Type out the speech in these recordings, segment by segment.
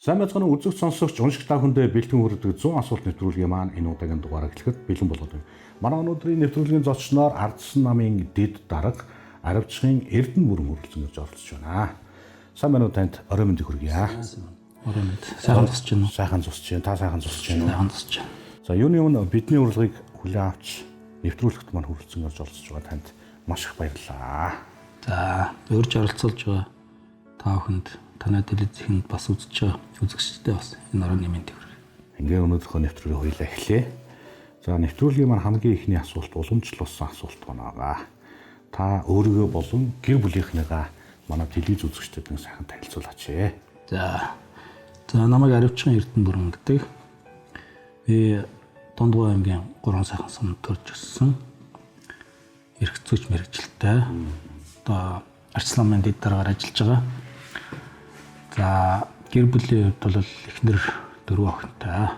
Сайн байцгаана уу үзэгч сонсогч уншигч та бүхэндээ бэлтгэн хүргэдэг 100 асуулт нэвтрүүлгийн маань энэ удаагийн дугаараа эхлэхэд бэлэн болоод байна. Манай өнөөдрийн нэвтрүүлгийн зочноор Ардсан намын дэд дарга Аравчгын Эрдэнэ бүрэн хүрэлцэн гэж оролцож байна. Сайн байна уу танд орой мэндийг хүргье. Орой мэнд. Сайхан зусч байна уу? Сайхан зусч байна. Та сайхан зусч байна уу? Сайхан зусч байна. За юуны өмнө бидний урилгыг хүлээн авч нэвтрүүлэгт маань хүрэлцэн гэж оролцож байгаа танд маш их баярлалаа. За урьж оролцуулж байгаа та бүхэнд танай телевизэнд бас үзэж байгаа үзэгчдээ бас энэ оройн мэндийг хүргэе. Ингээ өнөөдрийнхөө нэвтрүүлгийг хоёулаа эхлэе. За нэвтрүүлгийн маань хамгийн ихний асуулт уламжлуулсан асуулт байна. Та өөрийгөө болон гэр бүлийнхнийгаа манай телевиз үзэгчдэд нэг сайхан танилцуулаач. За намайг Аравчгын Эрдэнэ бүрэн гэдэг. Би Дундгой аймгийн 3 сайхан сумд төрж өссөн. Эрх зүйч мэргэжилтэй. Одоо Ардсан намын дэд дараагаар ажиллаж байгаа. За гэр бүлийн хувьд бол эхнэр 4 охинтой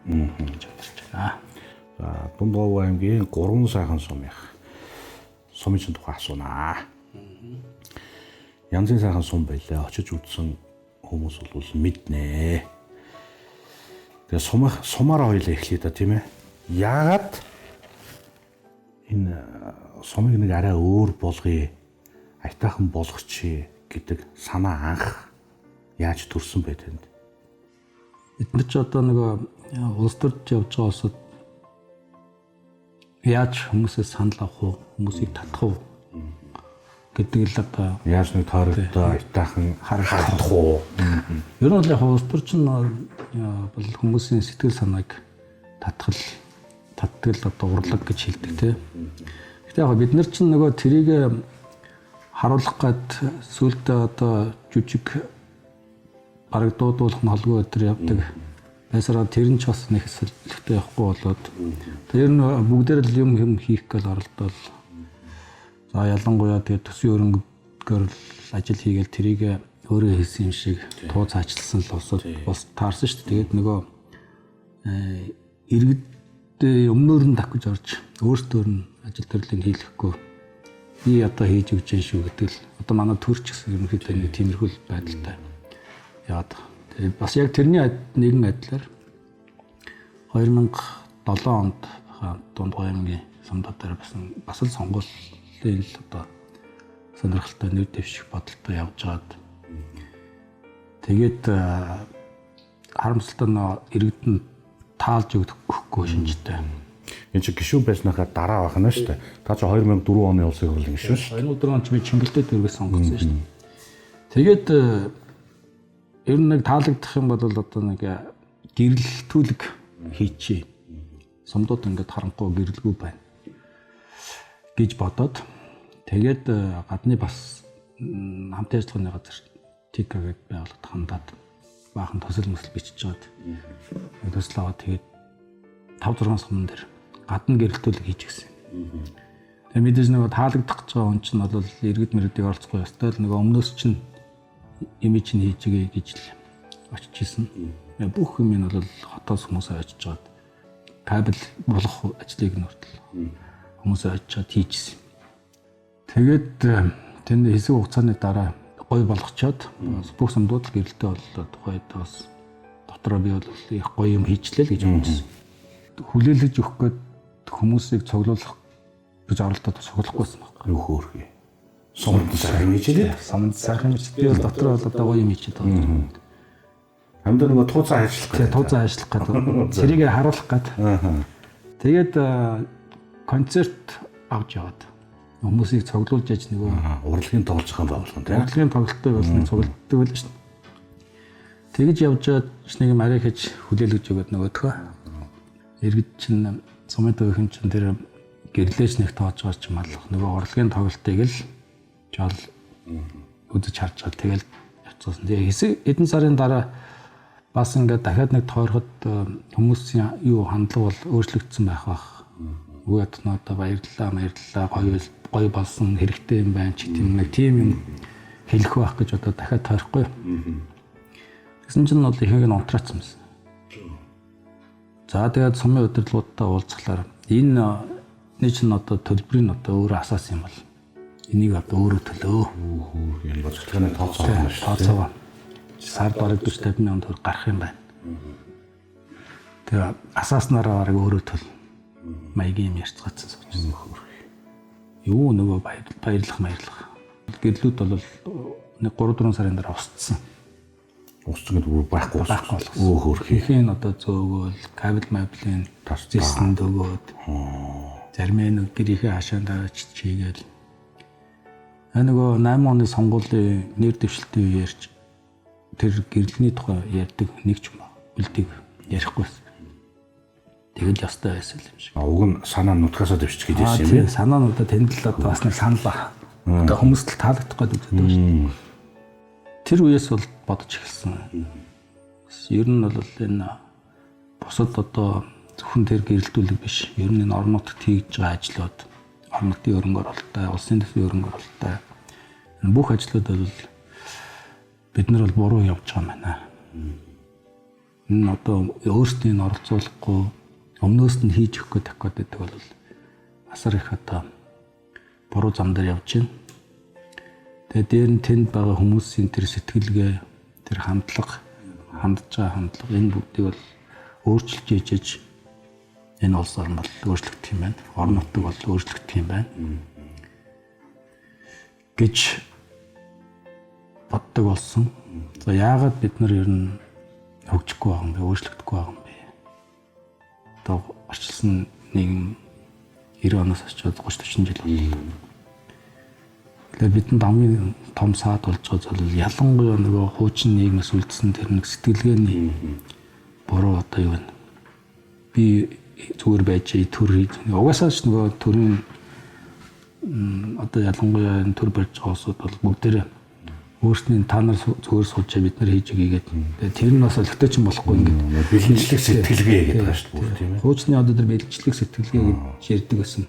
гэж амьдарч байна. За Дундгой аймгийн 3 сайхан сумын тухай асуунаа. Янзын сайхан сум байлаа. Очиж үзсэн хүмүүс бол мэднэ. Тэгээ сумаараа хоёлаа эхлэе да тийм ээ. Яагаад энэ сумыг нэг арай өөр болгоё, айтайхан болгочих гэдэг санаа анх яаж төрсөн бэ тэнд? Бид нар ч одоо нэг улс төрж явж байгаа улсад яаж хүмүүсээс санал авах уу, хүмүүсийг татах уу гэдэг л одоо яаж нэг тойрогтой айтайхан харагдах уу? Ер нь бол яг улс төрч нь бол хүмүүсийн сэтгэл санааг татдаг одоо урлаг гэж хэлдэг тийм. Гэтэ яг бид нар чинь нөгөө тэрийг харуулах гад сүултээ одоо жүжиг бараг дуудуулах нь холгүй өдр явдаг. Байсараа тэр нь ч бас нэг хэсэлтэй явахгүй болоод тэр нь бүгдээр л юм хийх гал оролдол. За ялангуяа тэгээ төсвийн өрөнгөөр ажил хийгээл тэрийг өөрөө хийсэн юм шиг туу цаачлсан л бас таарсан шүү дээ. Тэгээд нөгөө иргэд өмнөөр нь давхиж орж өөртөө нь ажил төрлийг хийлгэхгүй би одоо хийж өгч जैन шүү гэдэг л одоо манай төрч гэсэн ерөнхийдөө нэг тиймэрхүү байдалтай яад. Тэгээд бас яг тэрний нэгэн адилаар 2007 онд Дундгой аймгийн сумдад дээр бас л сонгуулийн л одоо сонирхолтой нэр дэвших бодолтой явж байгаад тэгээд харамсалтай иргэдэнд таалж өгөхгүй шинжтэй. Энэ чи гишүүн байснахаа дараа байх нь шүү дээ. Та чи 2004 оны улсын хурлын гишүүн шүү. 2004 онд би Чингэлтэй дөрвөөс сонгогдсон шүү дээ. Тэгээд ер нь нэг таалагдах юм бол одоо нэг гэрэлтүүлэг хийчихье. Сумдууд ингээд харанхуй гэрэлгүй байна гэж бодоод тэгээд гадны бас хамт ажиллагааны газар ТК гээд байгууллагад хандаад баахан төсөл мөсөл бичиж жаад төсөл аваад тэгээд 5-6 сумн дээр гадна гэрэлтүүлэг хийж гисэн. Тэгээд мэдээж нөгөө таалагдах гэж байгаа хүн чинь бол иргэд мэргэдийг оролцохгүй ёстой л нөгөө өмнөөс чинь имиж нь хийжгээ гэж л очиж исэн. Бүх юм нь бол хотоос хүмүүсээ очиж жаад кабель болох ажлыг нь хүртэл хүмүүсээ очиж чад хийжсэн. Тэгээд тэнд хэсэг хугацааны дараа гой болгочоод бүх сумдууд гэрэлтэй боллоо. Тухайд бас дотроо би бол их гоё юм хийчлээ л гэж бодсон. Хүлээлгэж өгөх гээд хүмүүсийг цоглуулах гэж оролдоод цоглохгүйсэн байна. Юу хөөрхий. Сумд сайхан хийжээ. Сумд сайхан хийж би бол дотроо бол одоо гоё юм хийчихэд байна. Хамдаа нөгөө тууцаа ажиллах гэдэг. Тууцаа ажиллах гэдэг. Цэрийг харуулах гэдэг. Тэгээд концерт авч яваад хүмүүсийг цоглуулж яж нөгөө урлагийн тоглож байгаа юм байна тийм. Урлагийн тоглолттой болсон цуглддаг байл шүү дээ. Тэгж явж чад нэг юм арай хийж хүлээлгэж өгöd нөгөөдхөө. Иргэд чинь сумын төвхөн чинь тэр гэрлэж нэг тоож байгаа ч юм алах нөгөө урлагийн тоглолтыг л жол үзэж харж байгаа. Тэгэл явцсан. Тэгээ хэсэг эдэн сарын дараа бас ингээд дахиад нэг тойроход хүмүүсийн юу хандлага бол өөрчлөгдсөн байх бах. Үгээд нь одоо баярлалаа гоё болсон хэрэгтэй юм байна ч тийм нэг тийм юм хэлэх байх гэж одоо дахиад тойрохгүй. Тэгсэн чинь бол ихэнх нь унтраацсан байсан. За тэгээд сумын удирдлагуудтай уулзахлаар энэ чинь одоо төлбөрийн одоо өөрөө асаасан юм бол энийг одоо өөрөө төлөө. Энэ боцогцооны тооцоо байна шүү. Тооцоо. сард бараг 40-50 төгрөг гарах юм байна. Тэгээ асааснараа бараг өөрөө төл маягийн юм ярьцгаацсан суучихсан. Юу нөгөө баярлах. Гэрлүүд бол нэг 3-4 сарын дараа устсан. Устсан гэдэг байхгүй болсон. Хөөх. Ихэн одоо зөөгөөл кабель маблийн тасчихсан дөгөөд. Зарим нэг гэрийнхээ хашаанд чийгээл. Нөгөө 8 оны сонгуулийн нэр дэвшилтийн үеэрч тэр гэрлэний тухай ярьдаг нэг ч юм аа. Үлдийг ярихгүйсэн. Тэгэл ястай байсан юм шиг. Уг нь санаа нутгасаа дэвшиж гэдээсэн юм байна. Санаануудаа тэндэрлээд бас нэг санал ба. Одоо хүмүүст л таалагдах гэдэг үздэг шүү дээ. Тэр үеэс бол бодож эхэлсэн. Ер нь бол энэ бусад одоо зөвхөн тэр гэрэлтүүлэг биш. Ер нь энэ орон нутагт хийж байгаа ажлууд, орон нутгийн хөрөнгө оруулалттай, улсын төсвийн хөрөнгө оруулалттай энэ бүх ажлууд бол бид нар бол буруу явж байгаа юм байна. Энэ одоо өөрсдийн оролцуулахгүй өмнөөс нь хийж өгөх гээд тавьгаад байдаг бол асар их одоо буруу зам дээр явж байна. Тэгээд дээр нь тэнд байгаа хүмүүсийн тэр сэтгэлгээ, тэр хандж байгаа хандлага энэ бүгдийг бол өөрчилж ижиж энэ улс орн бол өөрчлөгдөх юм байна. Орон нутаг бол өөрчлөгдөх юм байна. гэж боддог болсон. За яагаад бид нар ер нь хөгжихгүй байгаа юм бэ? Өөрчлөгдөхгүй байгаа юм бэ? Одоо орчилсан нийгэм 90 оноос очоод 30-40 жил боллоо. Тэгээд бидэнд хамгийн том саад болж байгаа зүйл ялангуяа нөгөө хуучин нийгмээс үлдсэн тэр нэг сэтгэлгээний буруу одоо юу вэ? Би зүгээр байж төр хийж угаасаа ч нөгөө төрийн одоо ялангуяа энэ төр барьж байгаа улсууд бол бүгдээрээ өөрсдийн та нар зүгээр суучаа бид нар хийж өгье гэдэг. Тэр нь бас өлегтэй ч юм болохгүй ингээд бэлэнчлэг сэтгэлгээ гэдэг байна шүү дээ тийм ээ. Хуучны одоо тэр бэлэнчлэг сэтгэлгээ гэж ярьдаг гэсэн.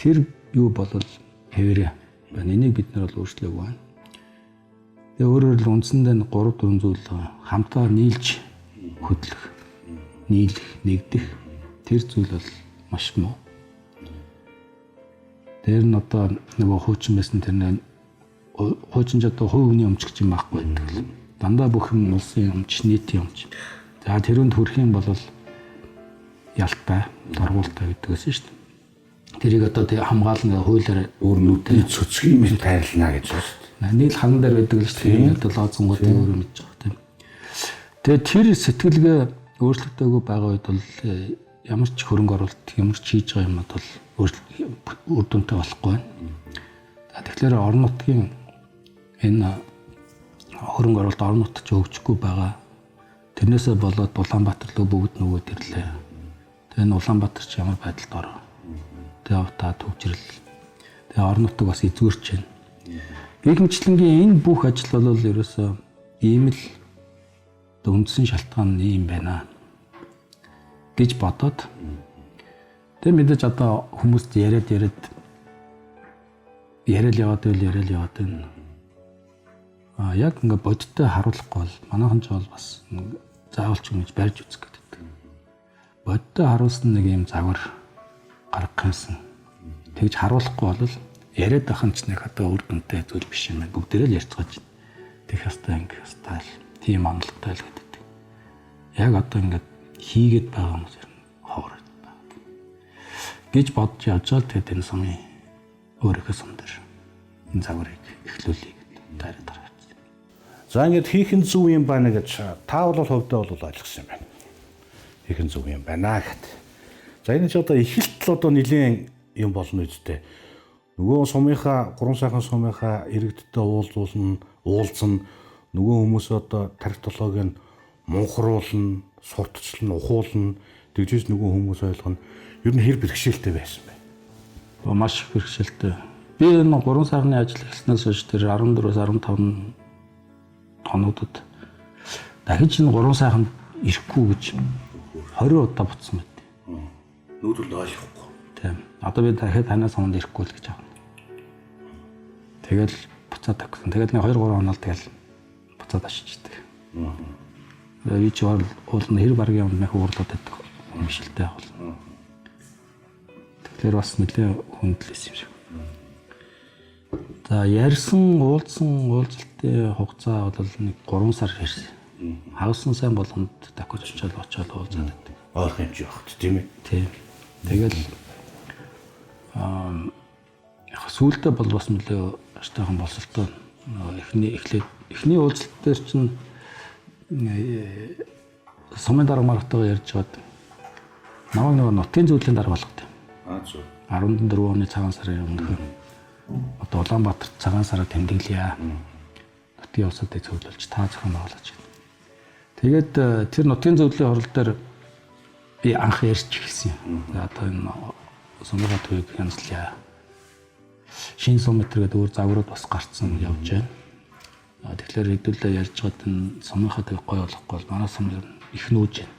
Тэр юу болвол хэвээрээ байна. Энийг бид нар бол өөрчлөөгүй байна. Тэгээ өөрөөр хэл үндсэндээ 3-4 зүйл хамтаа нийлж хөдлөх, нийлэх, нэгдэх тэр зүйл бол маш муу. Тэр нь одоо нөгөө хуучин байсан тэр нэг хуучин ч одоо хувь хүний өмч гэж юм байхгүй байдаг. Дандаа бүх юм улсын өмч, нийтийн өмч. За тэрүүнд хүрэх юм бол ялтай, дургуултай гэдгээс шүү дээ. Тэрийг одоо хамгаална хуулиар өөр нүдний цөцгийн мэт тайлна гэж байна шүү дээ. Нийл хан дээр байдаг л шүү дээ. Одоо лоозонгуудын өөр мэдж байгаа тийм. Тэгээ тэр сэтгэлгээ өөрчлөгдөөгүй байгаа үед бол ямар ч хөрөнгө оруулалт, ямар ч хийж байгаа юмуд бол үр дүнтэй болохгүй байна. За тэгэхээр орон нутгийн энэ хөрөнгө оруулалт орон нутгад хөгжихгүй байгаа. Тэрнээсээ болоод Улаанбаатар руу бүгд нөгөө төрлөө. Тэгээ энэ Улаанбаатар ч ямар байдалд ороо. Тэгээ авта төвжрэл. Тэгээ орон нутаг бас эзүүрч байна. Гэгмчлэнгийн энэ бүх ажил бол ерөөсөө ийм л үндсэн шалтгаан нь юм байна гэж бодоод тэгээ мэдээж одоо хүмүүст яриад яваад байна. Яг ингээ бодиттой харуулахгүй бол манайхан ч бол бас заавалч ингэж барьж үзэх гэдэг. Бодиттой харуулсан нэг юм загвар гаргах юмсан. Тэгж харуулахгүй бол яриад ахын ч нэг одоо үр дүнтэй зүйл биш юм байна. Бүгдээрээ л ярьцгааж байна. Тэг хастаа ингээ хастаа тийм амлалтай л гэдэг. Яг одоо ингээ хийгээд байгаа хүмүүс ер нь хоороод байна. Гэж бодож явж байгаа тэгээд энэ сумын өөрийнхөө сум дээр энэ загварыг эхлүүлье гэдэг дараа. За ингээд хийх нь зөв юм байна гэж та бол хувьдаа бол ойлгосон юм байна. Хийх нь зөв юм байна гэт. За энэ ч одоо эхэлт л одоо нэлийн юм болно үстэй. Нөгөө сумынхаа 3 сайхан сумынхаа иргэдтэй уулзсан нөгөө хүмүүс одоо тархитологийг мунхруулна, сурталчлан, ухуулна, тэгжээс нөгөө хүмүүс ойлгоно. Ер нь хэр бэрхшээлтэй байсан бэ? Маш их бэрхшээлтэй. Би энэ 3 сарны ажил эхэлснээс хойш тэр 14-15 хоногдод дахиж энэ 3 сайханд ирэхгүй гэж 20 удаа буцсан байт. Нүүдэл ойлгохгүй. Тийм. Одоо би дахиад танаас хонд ирэхгүй л гэж аав. Тэгэл буцаад тавьсан. Тэгэл нэг 2-3 хоног тэгэл буцаад очиждаг. Би ч уулна хэр баргийн өмнөх уурлаад байдаг юм шилтэй бол. Тэгэхээр бас нэлээ хүндлээс юм шиг. За ярьсан уулзалтын хугацаа бол нэг 3 сар ярьсан. Хагасан сайн болгонд дахиж очиод уулзаад байдаг. Ойрхон хэмжээ багт тийм ээ. Тийм. Тэгэл яг сүүлдээ бол бас нөлөө аштайхан болсолтой. Эхний уулзалт дээр чинь сумын дарга маргатайгаа ярьж байгаад намайг нөгөө нутгийн зөвлөлийн дарга болгодог. Зөв. 14 оны цагаан сарын өмнөх одоо Улаанбаатар цагаан сараар тэмдэглэе. Нутгийн улсуудыг зөвлөлж та зохион байгуулаач. Тэгээд тэр нутгийн зөвлөлийн хурал дээр би анх ярьж эхэлсэн юм. Одоо энэ сумын төвийг хяналтаа. Шинэ сум метр гэдэг өөр загварууд бас гарцсан явж байна. Тэгэхээр хэдүүлээ ярьж байгаад энэ сумын төвийг гой болгохгүй бол манай сум их нүүж байна.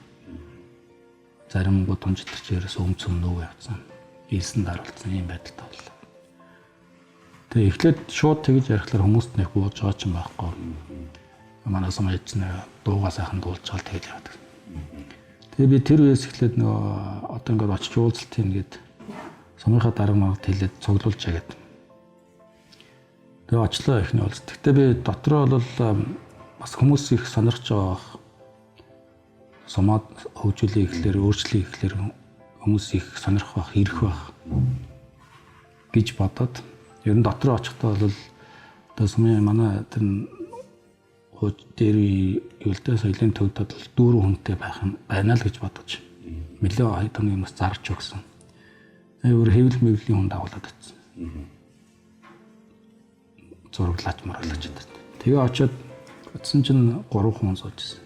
Зарим гоо тунжидч ерөөс өмцөм нөө явцсан. Ийсэн даруулсан юм байдалтай боллоо. Тэгээ эхлээд шууд тэгж ярихлаар хүмүүст нэг бууж байгаа ч юм байхгүй. Манай сум ээж нэг дуугаа сайхан дуулж байгаа тэгэл яваад. Тэгээ би тэр үеэс эхлээд нөгөө одоо ингээд очиж уулзалт юм гээд сумынхаа дарга маргад хэлээд цуглуулж яагаад. Тэгээ очлоо ихний уулзалт. Гэхдээ би дотроо бол бас хүмүүс их сонирхож байгаа. Сумаад хөгжүүлээ ихлээр өөрчлөе ихлээр хүмүүс их сонирх байх, ирэх байх гэж бодоод ер нь дотроо очихдоо бол одоо сумын манай тэр хууч дээр юултай соёлын төвдөд бол дүүрэн хүнтэй байх юм байна л гэж бодож нэлээ хайдны юмс зарж өгсөн. Өөр хэвлэл мэвлийн хүн дагуулад очсон. Зураглаач маруулаач гэдэг. Тэгээ очиод утсан чинь 3 хүн суужсэн.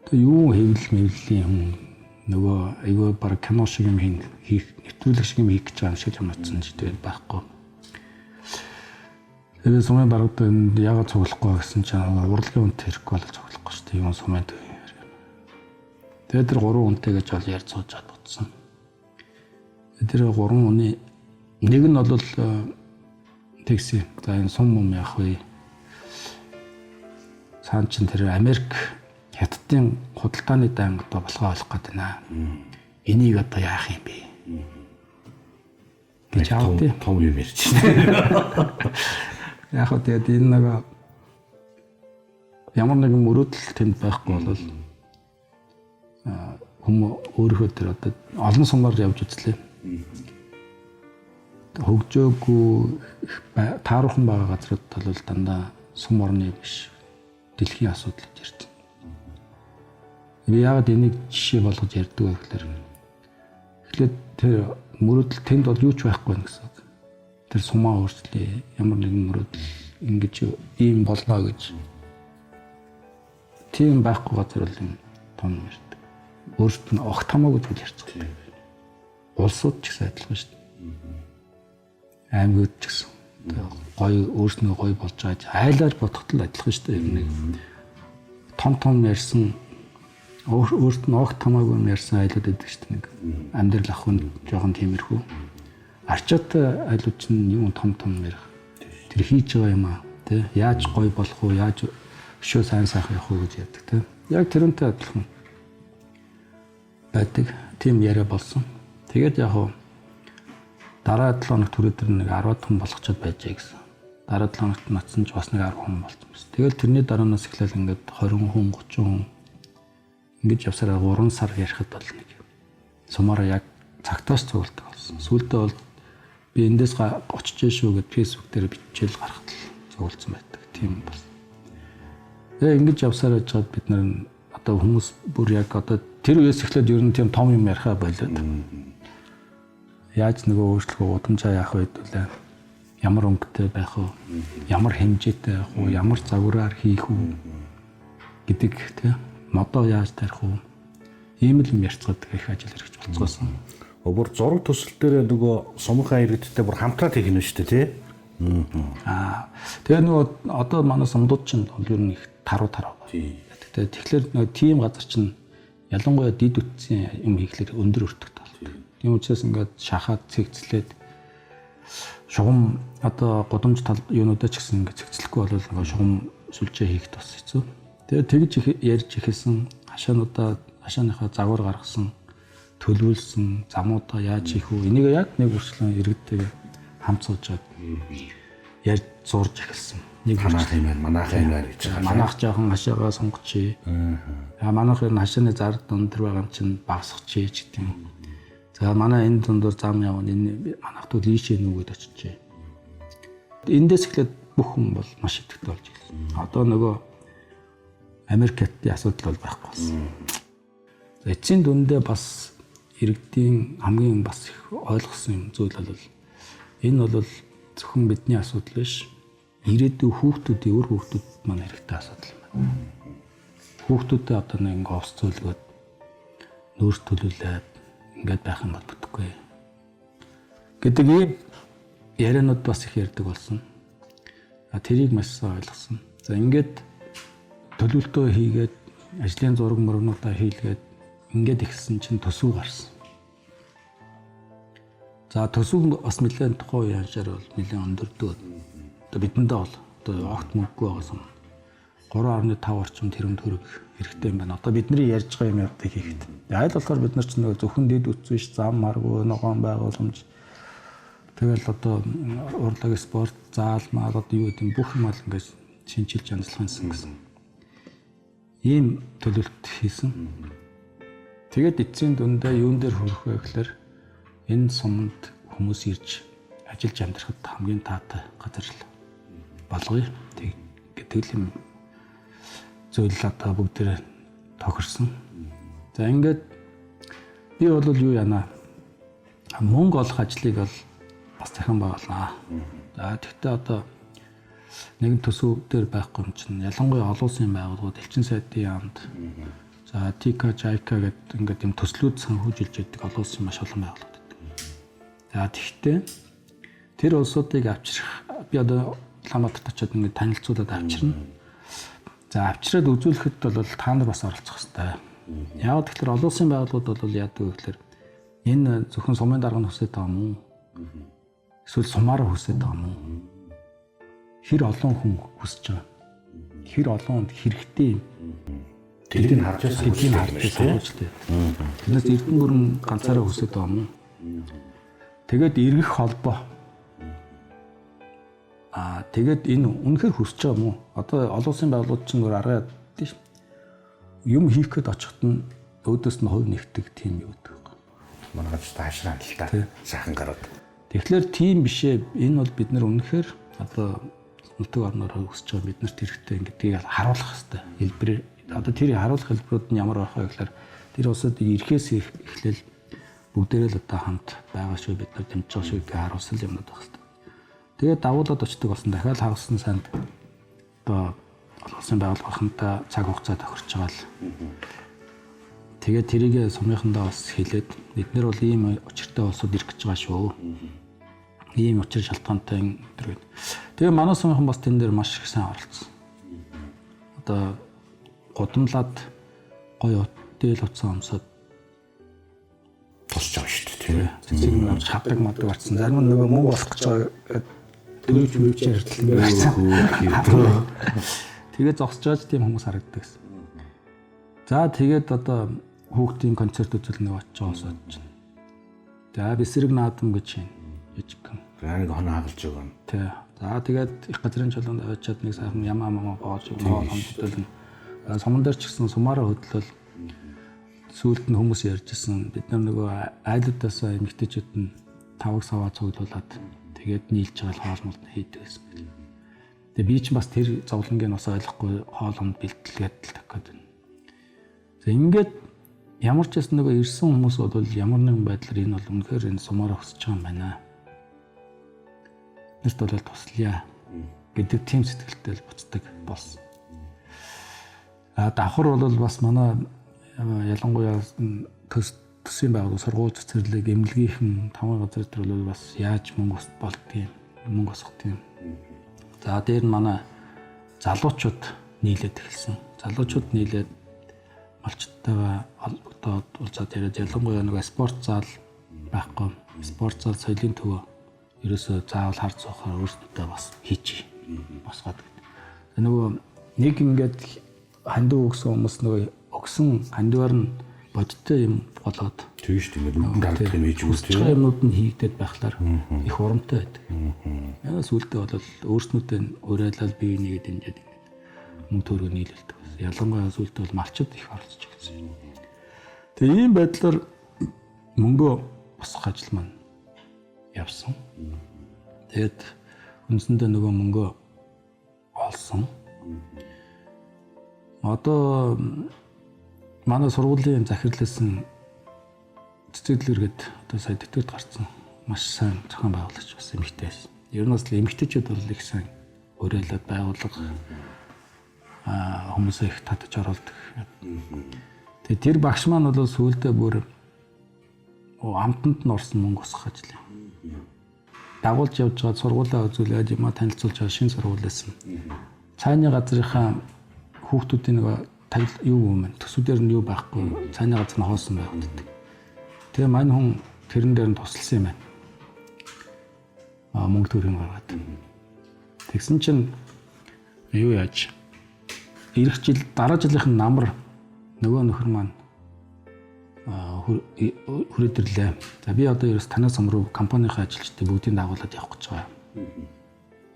Тэгээ юу хэвлэл мэвлийн хүн нөгөө айгүй баг кино шиг юм хийх, нэвтрүүлэг шиг юм хийх гэж байгаа юм шиг юм утсан ч тэгээд байхгүй. Тэгээд сумын даргад энд яагаад цуглахгүй гэсэн чинь урлагийн үнэтэй хэрэггүй бол цуглахгүй шүү дээ. Юм сумын төв юм. Тэгээд тэр 3 үнэтэй гэж бол ярьж суужаад бодсон. Тэр 3 үний нэг нь бол тэгсэн. За энэ сум юм яах вэ? Цаан чин тэр Америк Хятадын худалдааны дан одоо болохоо олох гэдэг наа. Энийг одоо яах юм бэ? гэж аавд том юм ярьж байна. Яг хөө тэгээд энэ нэг ямар нэгэн мөрөөдөл тэнд байхгүй бол хүмүүс өөрийнхөө тэр одоо олон сумаар явж үзлээ. Хөгжөөгүй тааруухан байгаа газрууд бол дандаа сум орны биш дэлхийн асуудал гэж ярьдаг. Би яагаад энийг жишээ болгож ярьдаг вэ гэхээр эхлээд тэр мөрөөдөл тэнд бол юу ч байхгүй байх гэсэн. Тэр сумаа өөрчлөе. Ямар нэгэн мөрөөдөл ингэж ийм болно гэж. Тийм байхгүй газар бол юм том ярьдаг. Өөрт нь огт хамаагүй гэж ярьж байгаа. Улсууд ч гэсэн адилхан шүү дээ. Аймагуд ч гэсэн гоё өөрснөө гоё болж байгаа. Айлаар бодоход л адилхан шүү дээ. Том ярьсан өөрт нь огт хамаагүй ярьсан айлууд байдаг шүү дээ. Амьдрал ах нь жоохон тиймэрхүү. Арчаатай айлууд чинь юм том ярих. Тэр хийж байгаа юм аа. Тэ яаж гоё болох уу? Яаж өшөө сайн сайхан явах уу гэж ярьдаг тэ. Яг тэрнтэй адилхан байдаг. Тийм яриа болсон. Тэгээд яг хуу дараа 7 хоног түрүү тэр нэг 10 хүн болгочод байжээ гэсэн. Дараа 7 хоногт натсан ч бас нэг 10 хүн болсон юм. Тэгэл тэрний дараанаас эхлээл ингээд 20 хүн 30 хүн ингэж явсараа 3 сар ярихад бол нэг сумаараа яг цагтаас цуглдаг болсон. Сүүлдээ бол би эндээс очиж шүү гэд фэйсбુક дээр бичээл гаргахад цугласан байдаг. Тийм бол. Тэгээ ингэж явсараа жаад бид нар одоо хүмүүс бүр яг одоо тэр үеэс эхлээд ер нь тийм том юм ярихаа болоод. Яаж нөгөө өөрчлөлгөө удамжаа яах вэ гэдээ ямар өнгөтэй байх вэ? Ямар хэмжээтэй байх вэ? Ямар загвараар хийх вэ гэдэг тийм модоо яаж тарих вэ? Ийм л юм ярьцгаад их ажил хэрэгж болцгоосон. Өөр зураг төсөл дээр нөгөө сумынхаа иргэдтэй бүр хамтраад хийх нь шүү дээ тий. Тэгээ нөгөө одоо манай сумдууд чинь ер нь их таруу байна. Тэгэхээр нөгөө тийм газар чинь ялангуяа дид үтсэн юм хийхлээр өндөр өртөгтэй болдог. Тийм учраас ингээд шахаад цэгцлээд шугам одоо гудамж тал юунуудаа ч гэсэн ингээд цэгцлэхгүй бол нөгөө шугам сүлжээ хийх тус хэцүү. Тэгээ тэгж ярьж ихсэн хашааныхаа загвар гаргасан төлөвлөсөн замуудаа яаж хийх вэ? Энийг яг нэг үрчлэн иргэдтэйгээ хамт суужаад ярьж зурж эхэлсэн. Нэг манайх юм гэж байгаа. Манайх жоохон хашаагаа сонгочих. Манайх энэ хашааны зар өндөр байгаа юм чинь багасгачих гэдэг юм. За манай энэ дундор зам явна энэ манайх тул ийшээ нүгэд очиж. Эндээс эхлээд бүх хүн бол маш идэвхтэй болж ирсэн. Одоо нөгөө Америкийн асуудал бол байхгүй болсон. Эцсийн дүндээ бас иргэдийн хамгийн бас их ойлгосон зүйл бол энэ бол зөвхөн бидний асуудал биш. Ирээдүйн хүүхдүүдийн өр хүүхдүүд маань хэрэгтэй асуудал юм байна. Хүүхдүүдэд одоо нэг ингээ овс зөвлөгөөд нүүр төлөвлөд ингээд байх юм бол бүтэхгүй гэдэг ийм яриануд бас их ярьдаг болсон. Тэрийг маш сайн ойлгосон. За ингээд төлөвлөлтөө хийгээд ажлын зураг мөргнүүдээ хийлгээд ингээд ихсэн чинь төсөв гарсан. За төсөв бас нэлээд тухайн үеийн аншаар бол нэлээд өндөрдөг. Одоо бидэндээ бол одоо огт мөнгөгүй байгаас 3.5 орчим тэрбум төгрөг хэрэгтэй юм байна. Одоо бидний ярьж байгаа юм явдаг хийхэд. Айл болохоор бид нар ч нэг зөвхөн дэд үтс биш зам маргуу ногоон байгууламж тэгэл одоо урлагийн спорт заал маа одоо юу гэдэг бүх юм ал ингээд шинжилж янзлах юмсан гэсэн. Ийм төлөвлөлт хийсэн. Тэгээд эцсийн дүндээ юун дээр хүрэх вэ гэхээр энэ суманд хүмүүс ирж ажиллаж амьдрахад хамгийн таатай газар л болгоё гэдэг юм зүйл одоо бүгдээ тохирсон. За ингээд би бол юу яана мөнгө олох ажлыг бол бас дахин байгуулнаа. За тэгтээ одоо нэгэн төсөв дээр байхгүй юм чинь ялангуяа олон улсын байгууллагууд элчин сайдын яамд за Тика, Жайка гэдэг ингээд юм төслүүд санхүүжилж яадаг олон улсын маш олон байгууллагууд байдаг. За тэгтээ тэр улсуудыг авчрах би одоо Улаанбаатарт очиод ингээд танилцуулаад авчирна. За авчираад үзүүлэхэд бол та нар бас оролцох хэрэгтэй. Яг тэгэхээр олон улсын байгууллагууд бол яадаг вэ гэхээр энэ зөвхөн сумын дарга хүсэж байгаа юм уу? Эсвэл сумаараа хүсэж байгаа юм уу? Хэр олон хүн хүсэж байгаа? Хэр олон хэрэгтэй юм? Тэдийг харж байгаа шүү дээ. Тэрнээс эрдэнэ бүрэн ганцаараа хүсэж байгаа юм уу? Тэгээд эргэх холбоо. Тэгээд энэ үнэхээр хүсэж байгаа юм уу? Одоо олон улсын байгууллагууд ч нэг арга яддаг ш. Юм хийх гээд очиход нь өөдөөс нь хувь нэгтгэх тийм юу гэдэг вэ? Манайд таашраа л та. Сайхан гараад. Тэгэхээр тийм бишээ. Энэ бол бид нар үнэхээр одоо нутаг орноор хүсэж байгаа биднэрт хэрэгтэй гэдгийг харуулах хэрэгтэй. Хэлбэрээр одоо тэр харуулах хэлбэрүүд нь ямар байх вэ гэхээр тэр улсуудыг ирэхээс эхлээл бүгдээрээ л одоо хамт байгаа шүү бид нар дэмжиж байгаа шүү гэдгийг харуулсан юмнууд байх хэрэгтэй. Тэгээд дагуулад очдог болсон дахиад хагассан санд одоо олон байгууллагынхаа цаг хугацаа тохирч байгаа л. Тэгээд тэрийг сумынхандаа бас хэлээд бид нар бол ийм учиртай улсууд ирэх гэж байгаа шүү. Ийм учир шалтгаантай энэ. Тэгээ манай сумынхан бас тэн дээр маш их сайн оролцсон. Одоо гудамлаад гоё дээл уцаа өмсөд тусч байгаа шүү дээ тийм ээ. Цэцэг нь шадаг мадаг гарцсан. Зарим нь нөгөө мөнгө болох гэж байгаа дөрөвч мөвчээр хэртлэн байсан. Тэгээд зогсож байгаа ч тийм хүмүүс харагддаг гэсэн. За тэгээд одоо хүүхдийн концерт үзүүлнэ очиж байгаа сууд. За бисрэг наадам гэж юм. Ижигхэн. Нэг хоноо хагалж байгаа. Тий. За тэгээд их газрын чулуунд очиад нэг сайхан ямаа боож хомдтолно. Суман дээр ч гэсэн сумаараа хөдлөл сүүлд нь хүмүүс ярьжсэн. Бид нар нөгөө айлуудаасаа эмэгтэйчүүд нь тавг саваа цуглуулад тэгээд нийлж байгаа хоолмолд хийдэг гэсэн. Тэгээ би ч бас тэр зовлонгийн бас ойлгохгүй хоолнд бэлтгэлгээд л таггаад байна. За ингээд ямар ч гэсэн нөгөө ирсэн хүмүүс бол ямар нэгэн байдлаар энэ бол үнэхээр энэ сумаараа өсөж байгаа юм байна. Нэст бол туслая гэдэг тийм сэтгэлтэй л буцдаг болсон. Давхар бол бас манай ялангуяа төсвийн байгууллага сургууль цэцэрлэг эмнэлгийнхэн таван газар дээр бол бас яаж мөнгө болдгийг мөнгө осгох тийм. За дээр нь манай залуучууд нийлээд эхэлсэн. Залуучууд нийлээд малчтайгаа холбогдоод уулзаад яриад ялангуяа нэг спорт зал байхгүй. Спорт зал соёлын төвөө ерөөсөө заавал хард суухаар өөрсдөө бас хийчих. Босгоод. Нөгөө нэг ингээд хандив өгсөн хүмүүс нөгөө өгсөн хандиваар нь бодиттой юм болоод тийм шүү дээ. Нүдэн дардах юм ээж хүсэж байгаа юмнууд нь хийгдээд байхлаар их урамтай байдаг. Яа сүултээ бол өөрснүүдээ уриалал бие бинийгээ дэмжиж мөнгө төгрөг нийлүүлдэг. Ялангуяа сүултээ бол малчид их оролцож гэсэн. Тэгээ ийм байдлаар мөнгөө босгох ажил маань явсан. Тэгээд үндсэндээ нөгөө мөнгөө олсон. Одоо манай сургуулийн захирлаас нь цэцэглэргээд одоо сая тэтгэврт гарсан маш сайн зохион байгуулагч бас эмэгтэй байсан. Ер нь бас л эмэгтэйчүүд бол их сайн уриалаад байгуулга хүмүүсээ их татаж оруулдаг. Тэгээ тэр багш маань бол сүүлдээ бүр амтанд нь орсон мөнгө босгох ажил юм. Дагуулж явж байгаа сургуулаа үзүүлээд юм танилцуулж байгаа шинэ сургуулиас нь цааны газрынхаа хүүхдүүдийн нэг юу юм төсвүүдээр нь юу байхгүй цааны газар нь хоосон байдаг. Тэгээ мань хүн тэрэн дээр нь тусалсан юм байна. Мөнгө төгрөг гаргаад. Тэгсэн чинь юу яаж ирэх жил дараа жилийнх нь намар нөгөө нөхөр маань хүрээдэрлээ. За би одоо ерөөс танаас өмнө компанийн ажилчдыг бүгдийг дагуулад явах гэж байгаа.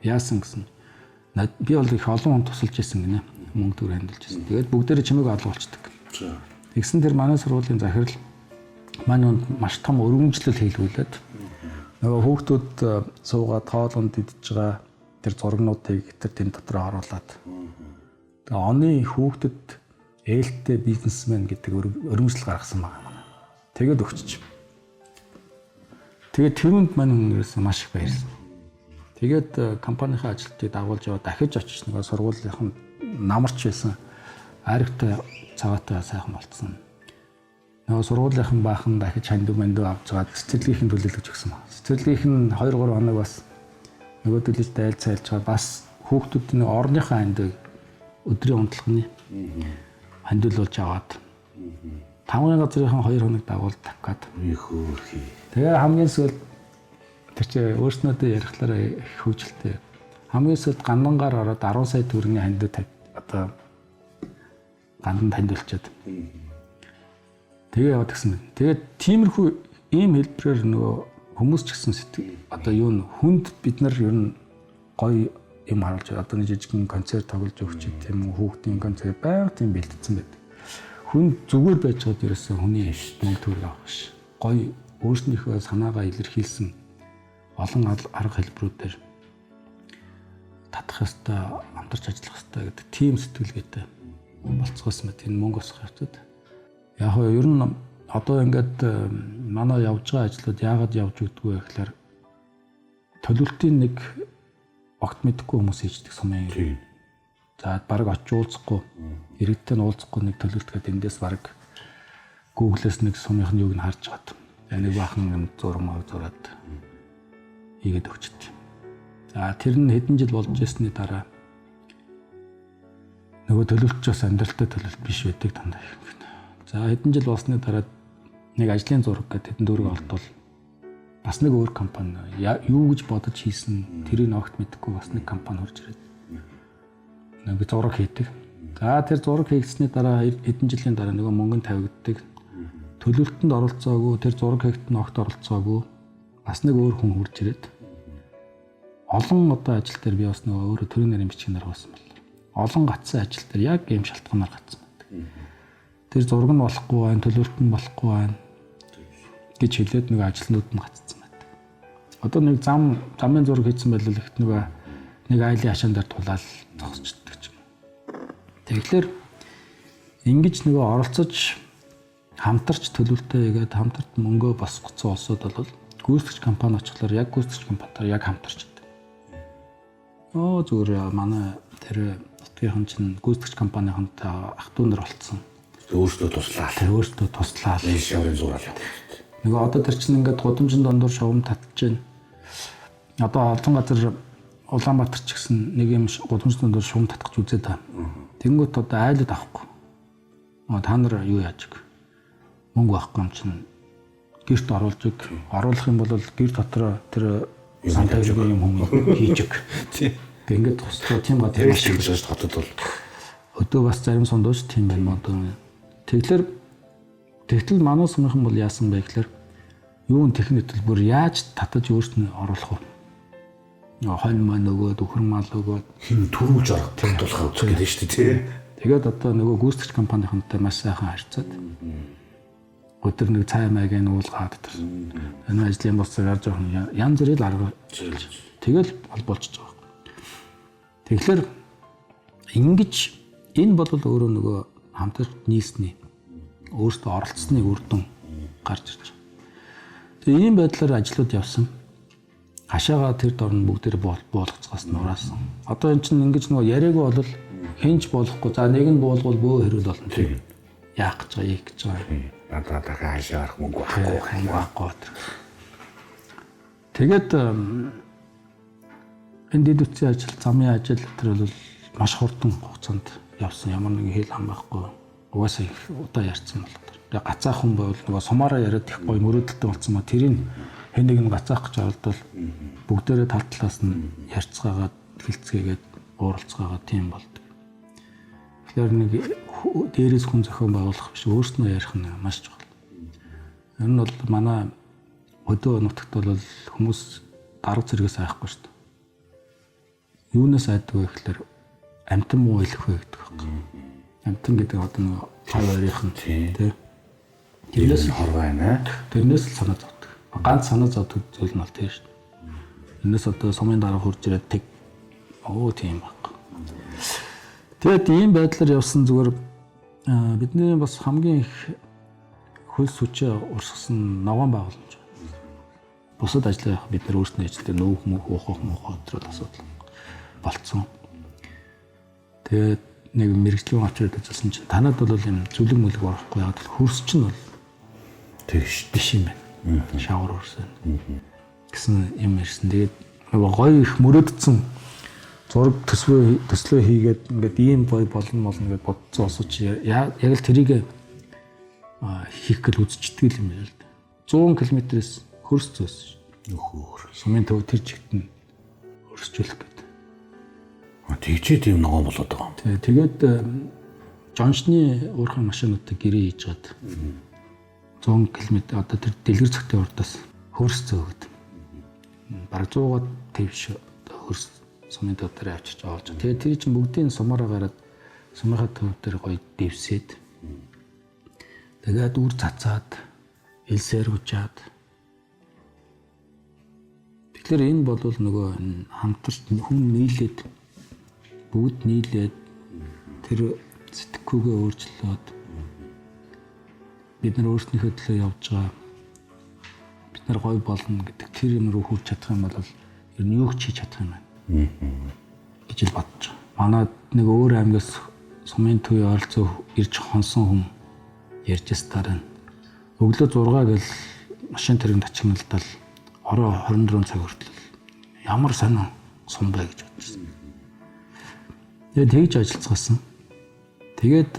Яасан гэсэн. Би бол их олон хүн тусалж ирсэн гинэ. Мөнгө төгрөг хандилж ирсэн. Тэгээд бүгдээрээ чимээг олгуулцдаг. Тэгсэн тэр манай сургуулийн захирал манай маш том өргөмжлөл хийлгүүлээд нөгөө хүүхдүүд суугаад хоолунд идж байгаа тэр зургнуудыг тэр тэнд дотор оруулаад тэгээ оны хүүхдэд ээлтэй бизнесмен гэдэг өргөмжлөл гаргасан байна. Тэгээд өгчөж. Тэгээд тэрүүнд маань ерөөсөн маш их баярсан. Тэгээд компанийн ажилтныг дагуулж яваа дахиж очиж нөгөө сургуулийнх нь намарч байсан аригтай цагаатай сайхан болцсон. Нөгөө сургуулийнхан баахан дахиж хандив авч байгаа цэцэрлэгийн төлөөлөгч өгсөн ба. Цэцэрлэгийн 2-3 хоног бас нөгөө төлөвчтэй айлцайлж байгаа бас хүүхдүүдийн орныхоо хандив өдрийн унтлагын хандивлуулж аваад 5 газрынхан 2 хоног дагуул тавгаад тэгээ хамгийн сүүлд тэр чи өөрснөөдөө ярихлаар их хөвжөлтэй хамгийн сүүлд гандангаар ороод 10 сая төгрөгийн хандив одоо гандан таньдуулчаад тэгээ яваад гисэн байна. Тэгээд тиймэрхүү ийм хэлбэрээр нөгөө хүмүүс ч гэсэн одоо юу н хүнд бид нар ер нь гоё юм харуулж одоо нэг жижигхэн концерт тоглож өгч тийм үү хүүхдийн концерт байнга тийм бэлдсэн байдаг. Хүн зүгээр байж байгаад ерөөсөө хүний мөнгө төгрөг авах ш. Гоё өөрснийхөө санаагаа илэрхийлсэн олон арга хэлбэрүүдээр татах ёстой, хамтарч ажиллах ёстой гэдэг тийм сэтгэлгээтэй болцгоосон мэт энэ мөнгө босгох явцад. Яг нь ер нь одоо ингээд манай явж байгаа ажлууд яагаад явж өгдөггүй вэ гэхээр төлөвлөлтийн нэг огт мэдэхгүй хүмүүс хийждэг сум юм. За баг очиж уулзахгүй, иргэдтэй нь уулзахгүй нэг төлөвлөлтгээд эндээс баг Google-с нэг сумын юуг нь харж гад. Нэг бахан зураг зураад хийгээд өгчт. За тэр нь хэдэн жил болж ирсний дараа нөгөө төлөвлөлт бас амьдралтай төлөвлөлт биш байдаг дандаа. За хэдэн жил болсны дараа нэг ажлын зураг гэдэг хэдэн төгрөг олдвол бас нэг өөр компани юу гэж бодож хийсэн тэрийг огт мэдэхгүй бас нэг компани хурж ирээд нэг зураг хийдэг. За тэр зураг хийгдсэний дараа хэдэн жилийн дараа нөгөө мөнгө нь тавигддаг. Төлөвлөлтөнд оролцоогүй тэр зураг хийгдэн огт оролцоогүй бас нэг өөр хүн хурж ирээд олон одоо ажил дээр би бас нөгөө өөрөө төрийн нарийн бичгнэр басан байна. Олон гацсан ажил дээр яг ийм шалтгаанаар гацсан байдаг. Тэр зураг нь болохгүй байна, төлөвлөлт нь болохгүй байна гэж хэлээд нөгөө ажилтнууд нь гацсан байдаг. Одоо нэг замын зураг хийсэн байлгүй ихт нөгөө нэг айлын хашаан дээр тулаал зогсчихдаг юм. Тэгэхээр ингэж нөгөө оролцож хамтарч төлөвлөлтөө хийгээд хамтарт мөнгөө босгоцсон улсууд бол гүйцэтгэгч компани очихлоор яг гүйцэтгэгч компанитай яг хамтарч байдаг. Зүгээр манай тэр нутгийнхан чинь гүйцэтгэгч компанийнхантай ах トゥ нар болцсон. Өөртөө туслаа. Тэр өөртөө туслаа. Шавын зураг. Нөгөө одоо тэр чинь ингээд гудамжин дондор шовм татж байна. Одоо олон газар Улаанбаатар ч гэсэн нэг юм гудамжин дондор шовм татгах үзээд байгаа. Тэнгүүт одоо айлд авахгүй. Та нар юу яаж иг? Мөнгө авахгүй юм чинь гэрт оруулж иг. Оруулах юм бол гэр дотор тэр сантайгийн юм хүмүүс хийж иг. Тийм. Ингээд тусдаа тийм ба тийм шиг шаш хотод бол өдөө бас зарим сондооч тийм байна одоо. Тэгэхээр Тэгтэл манай сумынхан бол яасан бэ гэхээр юун техник төлбөр яаж татаж өөрснөө оруулах вэ? Хонь маань өгөөд, өхөр мал өгөөд хин төрүүлж арга татуулах гэдэг шүү дээ тий. Тэгээд одоо нөгөө гүйцэтгэгч компанийнхантай маш сайхан харьцаад өдөр нэг цай маягийн уулгаад тэр энэ ажлын босоо гарч явах янз бүрийн арга тэгэл болчихж байгаа. Тэгэхээр ингэж энэ бол өөрөө нөгөө хамтарч нийсний өөртөө оролцсны үр дүн гарч ирж байна. Тэгээ ийм байдлаар ажлууд явсан. Хашаага тэр дорн бүгдээр буулгацгаас нураасан. Одоо эн чинь ингэж нөгөө яриаггүй бол хинж болохгүй. За нэг нь буулгал бөө хэрүүл болно тийм. Яах гэж байгаа, ийх гэж байгаа. Надад дахиад хашаа арах мөнгө байхгүй. Тэгээд энэ дэд үтсийн ажил, замын ажил тэр бол маш хурдан хугацаанд явсан. Ямар нэгэн хэл хам байхгүй. Угаасаа их удаа ярьсан бол. Тэгээ гацаах хүн байвал нөгөө сумаараа яриад их гоё мөрөөдөлтөй болсон ба тэрийг хэн нэг нь гацаах гэж оролдвол бүгдээрээ тал талаас нь ярьцгаагаад хилцгээгээд ууралцгаагаад тийм болдог. Тэгэхээр нэг дээрээс хүн зохион байгуулах биш өөрснөө ярих нь маш чухал. Энэ нь бол манай өдөө нутагт бол хүмүүс дарга зэрэгээс айхгүй шүү дээ. Юунаас айдаг вэ гэхээр амтан муу илэх вэ гэдэг байна. Амтан гэдэг одоо нэг хав ойрынхан тий. Тэрнээс хор байна. Тэрнээс л санаа зовдөг. Ганц санаа зовдөг зүйл нь бол тийм шүү дээ. Энэс одоо сумын дарга хурж ирээд тэг тийм байхгүй. Тэгээд ийм байдлаар явсан зүгээр бидний бас хамгийн их хөлс хүчээ урсгасан ногоон байгууламж. Бусад ажлаа явах бид нар өөрсдөө ажилтаа нүүх мөх уухах өдрөл асуудал болцсон. Тэгээд нэг мэрэгжлийн авчирд ажилласан чинь танад бол юм зүлэг мүлэг орохгүй яг л хөрс чинь бол тэгш биш юм байна. Шавар хөрсөн. Гэсэн юм ирсэн. Тэгээд гоё их мөрөөдсөн зураг төслөө хийгээд ингээд ийм гоё болно гэж бодсон осооч яг л тэрийг хийх гэж үзчихдэг юм байна л да. 100 км-с хөрс зөөс нөхөр сумын төв тэр чигт нь хөрсжүүлэх гэдэг. Тэгчээ тийм ногоон болоод байгаа юм. Тэгээд жончны уурхай машинуудыг гэрээ хийж гад 100 км одоо тэр дэлгэр цогтой урдаас хөрс зөөгд. Бараг 100-аад твш хөрс сумын төв дээр авчирч оолж. Тэгээд тэр чинь бүгдийн сумаараа гараад сумынхаа төв дээр гоё дэвсээд. Тэгээд үр цацаад элсээр хучаад. Тэгэхээр энэ бол нөгөө хамтарч хүн нийлээд бүгд нийлээд тэр сэтгэхүйгээ өөрчлөөд бид нар өөрснийхөө төлөө явж байгаа бид нар гоё болно гэдэг тэр юм руу хүрч чадах юм бол ер нь юу ч хийж чадах юм байна. гэж л бодож байгаа. Манай нэг өөр аймгаас сумын төвийн ойролцоо ирж хонсон хүн ярьж стаар нь өглөө 6 гэл машин тэрэг тачигналдал орой 24 цаг хүртэл ямар сонин сум бай гэж бодчихсон. Тэгээд тэгж ажиллацгаасан. Тэгээд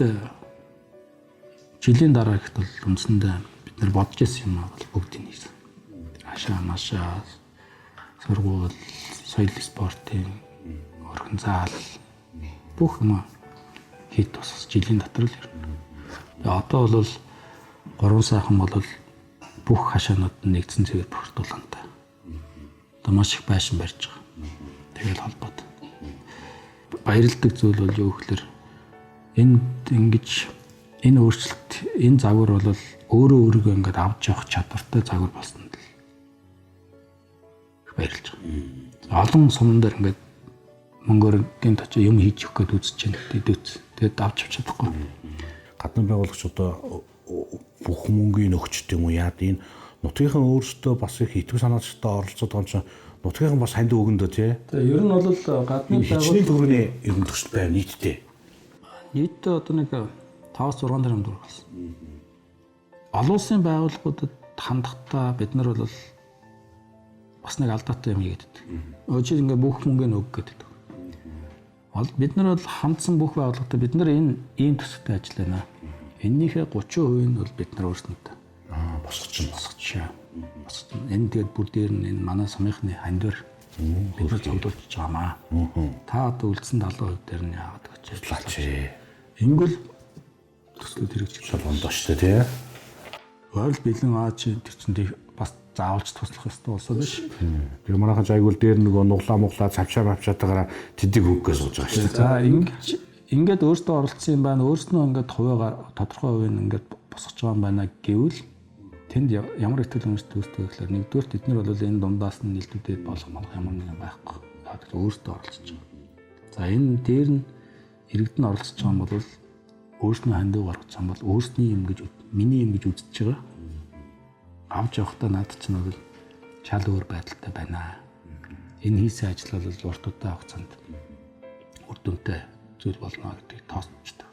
жилийн дараа ихт бол үндсэндээ бид нар бодож ирсэн юм бол бүгдийг хийсэн. Хашаа машаа сургууль, соёл спортын, орхон заал бүх юм хийх тусах жилийн дотор л ирнэ. Тэгээд одоо бол 3 сайхан бол бүх хашаанууд нэгдсэн цэвэр бүрдүүлэнтэй. Одоо маш их байшин барьж байгаа. Тэгэл холбоод. Баярладаг зүйл бол юу гэхээр энд ингэж энэ өөрчлөлт энэ загвар бол өөрөө өөрийгөө ингээд авч явах чадвартай загвар болсон л баярлж байгаа. Олон суман дээр ингээд мөнгөөр гинт очиж юм хийж өгөх гээд үзэж байна. Тэгээд авч авч чадахгүй. Гадны байгуулагч одоо бүх мөнгөний өгчт юм уу яад энэ нутгийнхаа өөрсдөө бас их итгэв санаачтай оролцоод байгаа юм чинь нутгийнхан бас ханд өгөндөө тий. Тэгээ ер нь бол гадны байгууллагын төгрөгийн ерөнхийдөө байв нийтдээ. Нийтдээ одоо нэг 5-6 тэрбум төгрөг болсон. Олон улсын байгууллагуудад хандахдаа бид нар бол бас нэг алдаатай юм хийгээд байдаг. Өчиг ингээ бүх мөнгөний өг гэдэг. Бид нар бол хандсан бүх байгууллагуудад бид нар энэ ийм төсөвтэй ажиллана. Эннийхээ 30% нь бол бид нар өөрсдөө босгоч. Энэ тэгээд бүр дээр нь энэ манай сумынхны хандвар бид нар зөвлөж байгаамаа. Та одоо үлдсэн 70% дээр нь яагаад гэж ажиллаач. Ингл төслүүд хэрэгжих шалгонд очтой тий. Бойл бэлэн чи тэр чинь бас заавалж туслах ёстой болсон биш. Тэгээ манайхан айгуул дээр нөгөө нуглаа цавчаатаагаараа тэдэг хөвгөө сууж байгаа шүү дээ. За ингээд өөртөө оролцсон юм байна. Өөрснөө ингээд хувиагаар тодорхой хувийн ингээд босгож байгаа юм байна гэвэл тэнд ямар ихтгэл үнэмшил үүсдэг вэ гэхээр нэгдүгээр тэднэр бол энэ дундаас нь нэлдүүдэд болох ямар нэгэн байхгүй. Тэгэхээр өөртөө оролцож байгаа. За энэ дээр нь иргэд нь оролцож байгаа юм бол өөрснөө хандив гаргаж байгаа юм бол өөрсний юм гэж миний юм гэж үзэж байгаа. Авч явахдаа над чинь бол чал өөр байдалтай байна. Энэ хийсэн ажил бол урт удаан хугацаанд үр дүнтэй зүйл болно гэдгийг тооцчихдаг.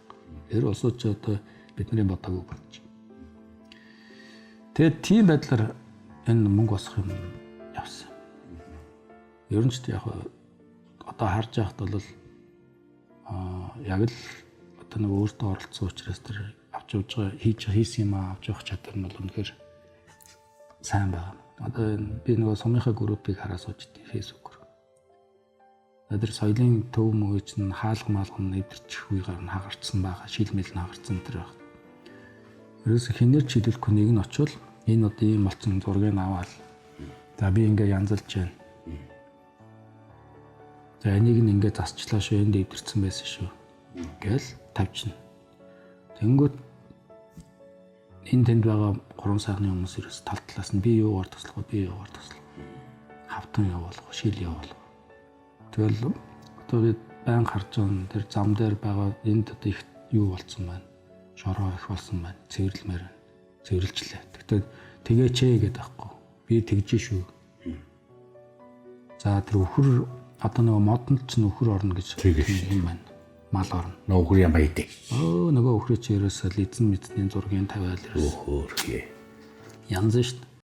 Тэр улсууд ч одоо бидний бодоогүй болж. Тэгээд тийм байдлаар энэ мөнгө босох юм явсан. Ер нь ч яг одоо харж байхад бол яг л одоо нэг өөртөө оролцсон учраас тэр авч явж байгаа хийсэн юм авч явах чадвар нь бол үнэхээр сайн байна. Одоо би нөгөө сумынхаа группийг хараа сууж дээ фэйсбүүкээр. Тэр соёлын төв мөгөж нь хаалган нэвтэрчих үегаар нь хагарцсан байгаа. Шилмэл нь хагарцсан тэр байна. Ерөөсө хинээр ч хэлэхгүй нэг нь очивол энэ одоо ийм болсон зургийг аваад за би ингээ янзалж байна. За энийг нь ингээ засчлаа шүү, энд дэвтэрсэн байсан шүү. Гэл тавьчихна. Тэнгүүт энэ тэнд байгаа 3 сайхны хүмүүс ерөөс тал талаас нь би юугаар туслах вэ? Хавтан явуулах, шил явуулах. Тэгэл одоо бид байн харж байгаа тэр зам дээр байгаа энд одоо их юу болсон байна? Шороо их болсон байна. Цэвэрлэмээр байна. Цэвэрлжлээ. Тэгтээ тэгээч гэдэг байхгүй. Би тэгж шүү. За тэр өхөр одоо нөгөө модонд ч нөхөр орно гэж юм байна. Мал орно. Нөхөр юм байдаг. Нөгөө өхрөө чи ерөөсөө эзэн мэдний зургийг тавиал ерөөсөө. Өөхөрхий. Янз шүү дээ.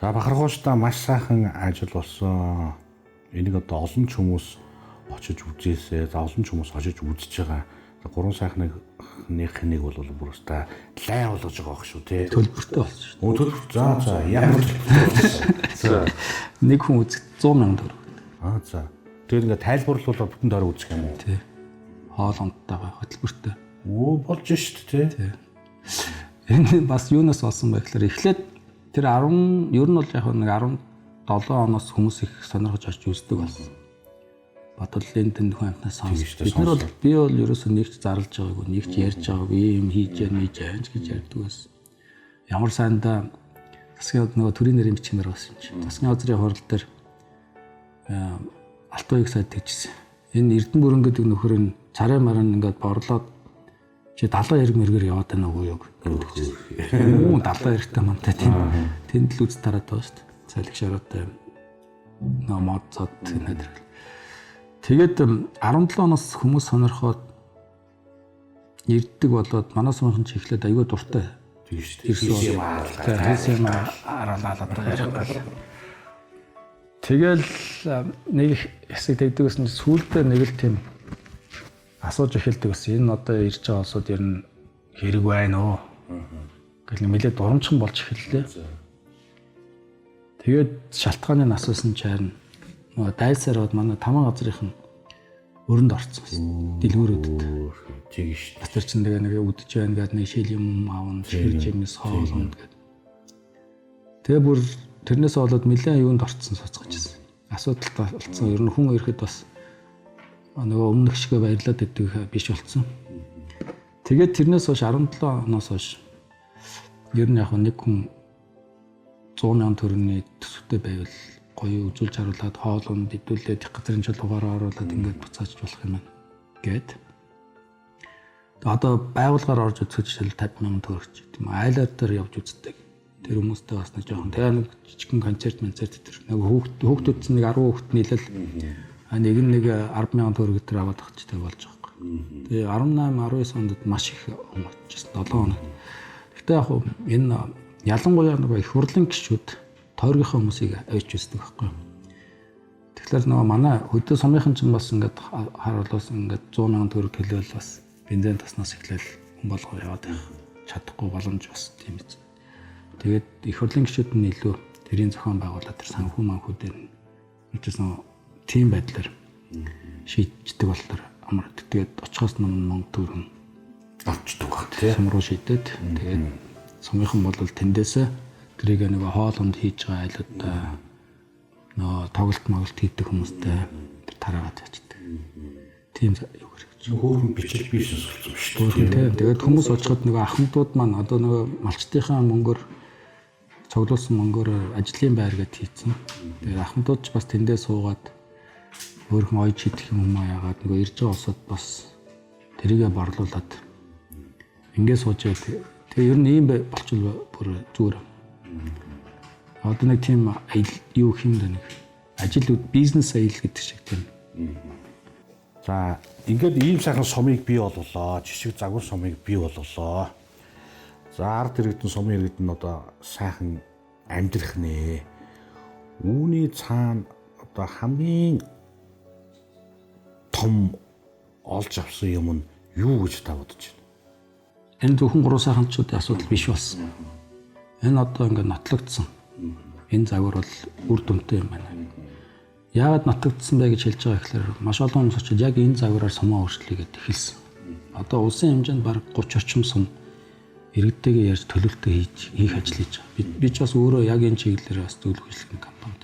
За бахархууштай маш сайхан ажил болсон. Энийг одоо олон ч хүмүүс очиж үзээсэй. За олон ч хүмүүс очиж үзэж байгаа. 3 сайхныхныг бол бүр өстой лай болгож байгаа байх шүү тий. Төлбөртэй болсон шүү дээ. Төлбөр. За ямар төлбөр. Нэг хүн үзэх 100,000 төгрөг. За. Тэгэхээр ингээд тайлбарлуулаад бүхэн дөрөв үзэх юм уу? Тий. Хоол ундтайгаа хөтөлбөртэй. Болж шүү дээ тий. Энэ бас юунаас болсон бэ гэхээр эхлээд тэр 10 ер нь бол яг нэг 17 оноос хүмүүс их сонирхож очиж үздэг болсон. Батлын тэнд хүн амтнаас сонсож. Бид нар бол би бол ерөөсөө нэгч зарлж байгаагүй, нэгч ярьж байгаагүй, юм хийж яана гэж ярьдаг байсан. Ямар сайндаа засгийн нөгөө төрийн нэрийн бичмээр байсан юм чи. Засгийн газрын хурал дээр алтууйг сайд тэгжсэн. Энэ Эрдэнэ бүрэн гэдэг нөхөр нь царай маран ингээд борлоод чи 70 эрг мэргээр яваад байна уу юу гэдэг чинь. Муу 70 эргтэй мантай тийм. Тэнд л үз тараад байгаа шүү дээ. Цалиг шаруутай мод цод нэдэр. Тэгээд 17 оноос хүмүүс сонирхоод ирдэг болоод манай сумын ч эхлээд аягүй дуртай. Тийм шүү дээ. Хийсэн араалаад одоо яриад. Тэгэл нэг хэсэг тэгдэг гэсэн чинь сүүлдээ нэг л тийм асууж эхэлдэг гэсэн. Энэ одоо ирж байгаа улсууд ер нь хэрэг байна уу? Гэл нэмэлээ дурамчхан болж эхэллээ. Тэгээд шалтгааныг асуусан чинь нөгөө дайсараад манай тамаа газрынхан өрөнд орцсон. Дэлгүүрүүдэд. Тийм шүү. Бас тэр чинь нэг үдэж байна гэдэг нэг шил юм аавн, ширж юмс хоолонд гэдэг. Тэгээ бүр тэрнээс болоод нэлээд юунд орцсон суцгаж байсан. Асуудалтай болсон. Ер нь хүн ирэхэд бас нөгөө өмнөх шигээ баярлаад идэг биш болсон. Тэгээд тэрнээс хойш 17 оноос хойш ер нь яг нэг хүн 100,000 төгрөгийн төсөвтэй байвал гоё үзүүлж харуулад хоолунд идүүлээд их газрын чулуугаар оруулаад ингээд буцааж болох юм байна гэд. Одоо байгууллагаар орж үзэх жишээл 50,000 төгрөгч тийм айлаар дээр явж үздэг. Тэр хүмүүстэй бас нэг жоохон тэгээ нэг жижигхэн концерт тэр нэг хүүхдүүд чинь нэг 10 хүүхд нийлэл нэг 10,000 төгрөг төр аваад тахчтай болж байгаа юм. Тэгээ 18 19 онд маш их очижсэн 7 хоног. Гэхдээ яг энэ ялангуяа нэг их хурлын гишүүд тойргийнхаа хүмүүсийг авч үздэг байхгүй. Тэгэхээр нөгөө манай хөдөө сумынхан ч бас ингээд харуулсан ингээд 100,000 төгрөг хэлвэл бас бензин таснаас эхлээл хүн болгоо яваад байх чадахгүй боломж бас тийм ээ. Тэгээд их хурлын гишүүд нь илүү тэрийн зохион байгуулалт тэр санхүү манхүүдээр нэгжсэн тийм байдлаар шийддэг болтоор амар. Тэгээд очихоос мөнгө төгрөн авчдаг баг тийм. Сум руу шийдээд тэгээд сумынхан бол тэндээсээ тэрийг нэг хоолонд хийж байгаа айлуудаа нөө тоглолт моголт хийдэг хүмүүстэй тэр тараагаад ячдаг. Тийм юу гэж. Хөөрхөн бичил бизнес болсон шүү дээ. Тэгээд хүмүүс очиход нэг ахмадууд маань одоо нэг малчтынхаа мөнгөөр цуглуулсан мөнгөөр ажлын байр гэд хийцэн. Тэгээд ахмадууд ч бас тэндээ суугаад өөрхөн ойж хийх юм яагаад нөгөө ирж байгаа улсад бас тэрийгэ борлуулад ингээд суужээ. Тэгээ ер нь ийм болчихвол бүр зүгээр. Одоо нэг тийм юу хиймдэ нэг ажил бизнес аял гэдэг шиг тийм. За ингээд ийм сайхан сумыг бий болголоо. Жишг загвар сумыг бий болголоо. За ард иргэдэн сумын иргэдэн одоо сайхан амьдрах нэ. Үүний цаана одоо хамгийн том олж авсан юм нь юу гэж та бодож байна? Энэ зөвхөн 3 сайханчуудын асуудал биш болсон. Энэ одоо ингээд нотлогдсон. Энэ загвар бол үр дүнтэй юм байна. Яагаад нотлогдсон бэ гэж хэлж байгаа гэхээр маш олон хүмүүс очиж яг энэ загвараар сумаа өөрчлөе гэд эхэлсэн. Одоо улсын хэмжээнд бараг 30 орчим сум иргэдтэйгээ ярьж төлөвлөлтөө хийх ажил хийж байгаа. Би ч бас өөрөө яг энэ чиглэлээр бас зөвлөх үйлчлэгийн компанид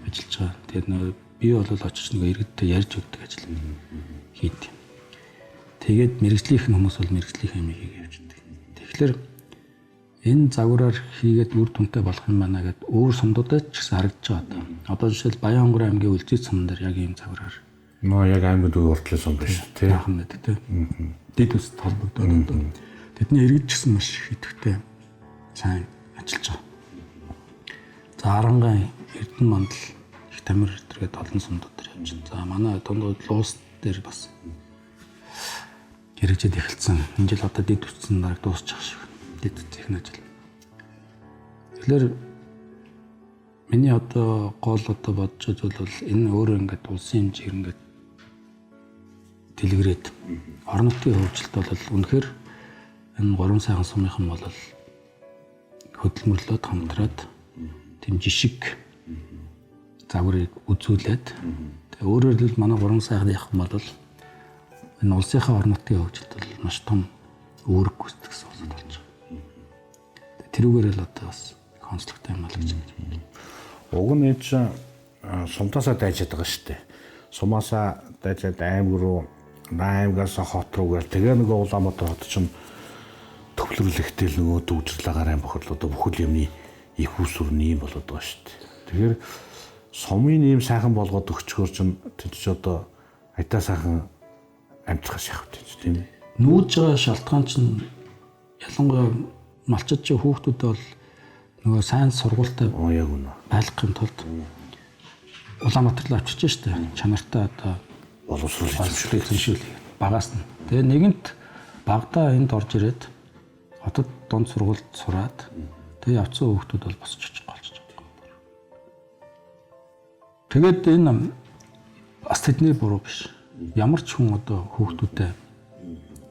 ажиллаж байгаа. Тэгээд нөө би бол очиж нэг иргэдтэй ярьж өгдөг ажил хийд. Тэгээд мэрэгжлийнхэн хүмүүс бол мэрэгжлийнхэн юм хийгээ явждаг. Тэгэхээр энэ загвараар хийгээд үр дүнтэй болох юм байна гэд өөр сумдуудад ч гэсэн харагдаж байгаа. Одоо жишээл Баянгөр аймгийн Үлзий сумн дээр яг ийм загвараар нөө яг аймагт уртлын сум биш тий. Яахан гэдэг тий. Дэд үст холбогдоод тэдний иргэд ч гэсэн маш их идэвхтэй сайн ажиллаж байгаа. За Арангай, Эрдэнэ мандал, их тамир зэрэг олон сумдууд дээр явж байна. За манай дундууд Луус дээр бас хэрэгжээд эхэлсэн. Энэ жил одоо дэд үстсэн дараг дуусчих шиг. Дэд үстийн ажил. Тэгэхээр миний одоо гол одоо бодож бол энэ өөрөө ингээд улсын хэмжээр ингээд дэлгэрээд орон нутгийн хөгжилт бол үнэхээр энэ 3 сайхан сумынхан бол хөдөлмөрлөд хамтраад тийм жишг загварыг үзүүлээд тэгээ өөрөөр хэлбэл манай 3 сайхных бол энэ улсынхаа орон нутгийн хөгжилт бол маш том үүрэг гүйцэтгэсэн улсад болж байгаа. Тэрүүгээр л одоо бас концлагтай юм аа л гэж байна. Уг нь чинь сумтаасаа дайжаад байгаа шүү дээ. Сумаасаа дайжаад аймаг руу, аймагаас хот руугаар тэгээ нөгөө Улаанбаатар хот чинь төвлөрлөхтэй л нөгөө дүүжрэл айн бохирдол одоо бүхэл юмны их усүрний юм болоод байгаа шүү дээ. Тэгэхээр сумын ийм сайхан болгоод өгчгөр чинь тэд ч одоо айтаа сайхан амжихаас явах тийм ээ. Нүүж байгаа шалтгаан чинь ялангуяа малчид чи хүүхдүүд бол нөгөө сайн сургуультай яг үнэ байлгахын тулд Улаанбаатар руу очиж штэ чанартай одоо боловсруулах зөвшөөрөл багаас нь. Тэгээ нэгэнт багада энд орж ирээд хотод дунд сургуульд сураад тэгээ явцсан хүүхдүүд бол босч очих болж байгаа. Тэгээд энэ бас тэдний буруу биш. Ямар ч хүн одоо хүүхдүүдэд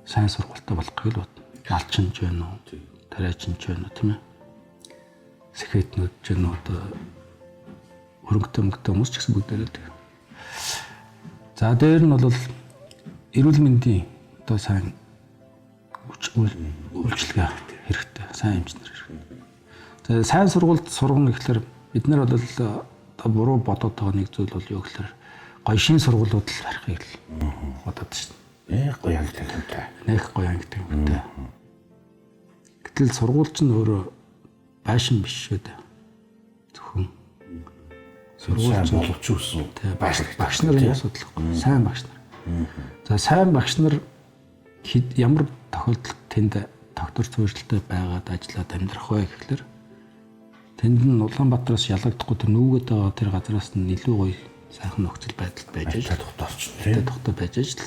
сайн сургуультай болохыг л бодно. Малчин ч байна уу, тариачин ч байна уу тийм ээ. Сэхэтнүүд ч байна уу одоо хөрөнгөтэй хүмүүс ч гэсэн бүгдээрээ тэг. За дээр нь бол эрүүл мэндийн одоо сайн үйлчлэгээ хэрэгтэй, сайн эмчнэр хэрэгтэй. За сайн сургуульд сургана гэхэлэр бид нар бол одоо буруу бодоод байгаа нэг зүйл бол юу гэхэлэр гоё шин сургуулиуд л барихыг л бодоод шин. Гоё ангитай юмтай. Нэх гоё ангитай юмтай. Гэтэл сургууль ч өөрөө байшин биш шүү дээ. Зөвхөн сургууль боловч үсэн. Багш нарын асуудал байхгүй. Сайн багш нар. За сайн багш нар ямар тохиолдолд тэнд тогтвор зөвшөөрөлтэй байгаад ажиллаад амьдрах вэ гэхэлэр тэнд нь Улаанбаатараас ялгагдахгүй тэр нүгэд байгаа тэр газраас нь илүү гоё сайхан нөхцөл байдалд байж аж тогтвортой байж аж л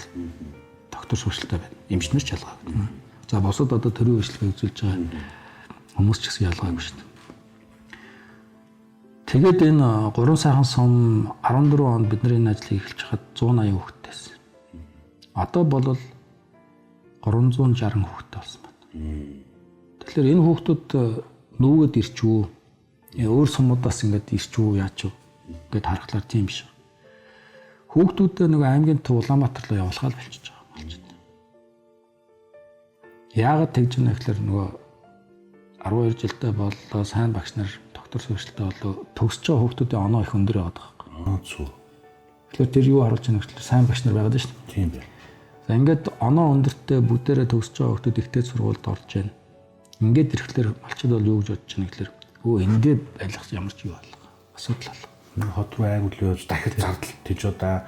тогтвор зөвшөөрөлтэй байна. Эмчнэр ч ялгаагүй. За босод одоо төрийн үйлчлэгээ үзүүлж байгаа хүмүүс ч гэсэн ялгаагүй шүү дээ. Тэгээд энэ 3 сайхан сум 14 онд бидний энэ ажлыг эхэлж хаад 180 хүүхэдтэйсэн. Одоо бол 360 хүүхэдтэй болсон байна. Тэгэхээр энэ хүүхдүүд нүүгээд ирчүү. Өөр сумуудаас ингээд ирчүү яач вэ гэд харахлаар тийм биш. Хүүхдүүдээ нөгөө аймгийн төв Улаанбаатар руу явуулахаа болчихж байгаа малчид. Яагаад тэгж байна гэхээр нөгөө 12 жилдээ боллоо сайн багш нар доктор сургалтад болоо төгсөж байгаа хүүхдүүдийн оноо их өндөр яваад байгаа. Зүг. Тэгэхээр тэр юу харуулж байна гэхээр сайн багш нар байгаад байна шүү дээ. Тийм бай. За ингээд оноо өндөртэй бүгдээрээ төгсөж байгаа хүүхдүүд ихтэй сургуульд орж байна. Ингээд ирэхлээр малчид бол юу гэж бодож байна гэхээр эндээ байлгах ямар ч юу алга. Асуудал алга. Хот руу айгуулж дахид зардал тийж удаа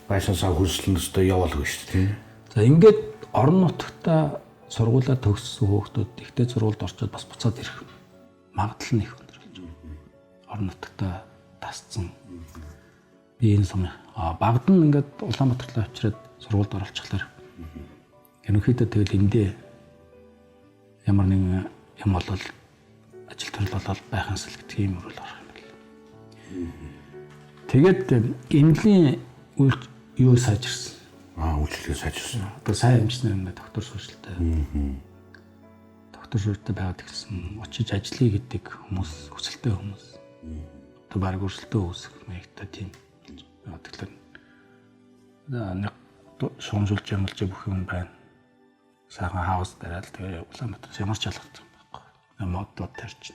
байшаасаа хөрслөн өстой яваалгүй шүү дээ. За ингээд орон нутгата сургуулаа төгссөн хүүхдүүд ихтэй сургуульд орчоод бас буцаад ирэх магадлал нь их өндөр болж байна. Орон нутгата тасцсан. Би энэ сум багад нь ингээд Улаанбаатар руу авчираад сургуульд оруулчихлаа. Ерөнхийдөө тэгэл эндээ ямар нэгэн юм болол ажил төрөл болол байхансал гэдэг юм руу л орох юм байна. Тэгээд эмнэлгийн юу сайжирсан. Үйлчлэгээ сайжирсан. Одоо сайн эмчнэр ингээд доктор сурчлаа. Доктор суртаа байгаад ирсэн. Очиж ажиллая гэдэг хүмүүс, хүсэлтэй хүмүүс. Одоо баг өрсөлтөө үүсэх маягтай тийм. Тэгэхээр нэг шуумжуулж ямалж бүх юм байна. Сайхан хаус бариад тэгээ Улаанбаатар ямар ч ялгах юм байхгүй. Модод тарьж.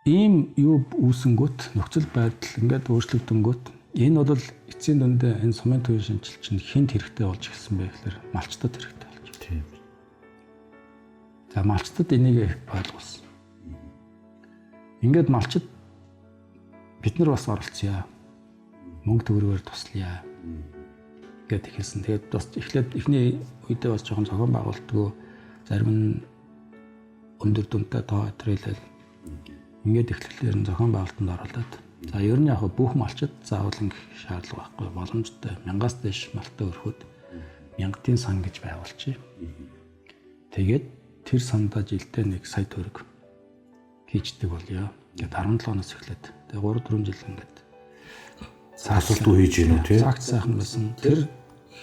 Ийм юу үүсэнгүүт нөхцөл байдал ингээд өөрчлөгдөнгүүт энэ бол эцсийн дүндээ энэ сумын төвийн шинжилт чинь хинт хэрэгтэй болж эхэлсэн бэ гэхээр малчтад хэрэгтэй болж байна. Тийм. За малчтад энийг их ойлгуулсан. Ингээд малчид бид нар бас оролцъё. Мөнгө төгрөгөөр туслая гэд ихэлсэн. Тэгээд бас эхлээд эхний үедээ бас жоохон зохион байгуулалтгүй зарим нь өндөр дүнтэй тоо өтрөөлөл ингээд эхлэхээр зохион байгуулалтанд оролцоод за ер нь яг бүх малчид заавал ингэх шаардлага байхгүй боломжтой 1000-аас дээш малтай өрхөд 1000-ийн сан гэж байгуулчих. Тэгээд тэр сандаа жилдээ 1 сая төгрөг хийждэг болёо. Ингээд 17 оноос эхлээд тэгээд 3-4 жил ингээд асуулт хийж гинэ тий. Цагт сайхан байсан. Тэр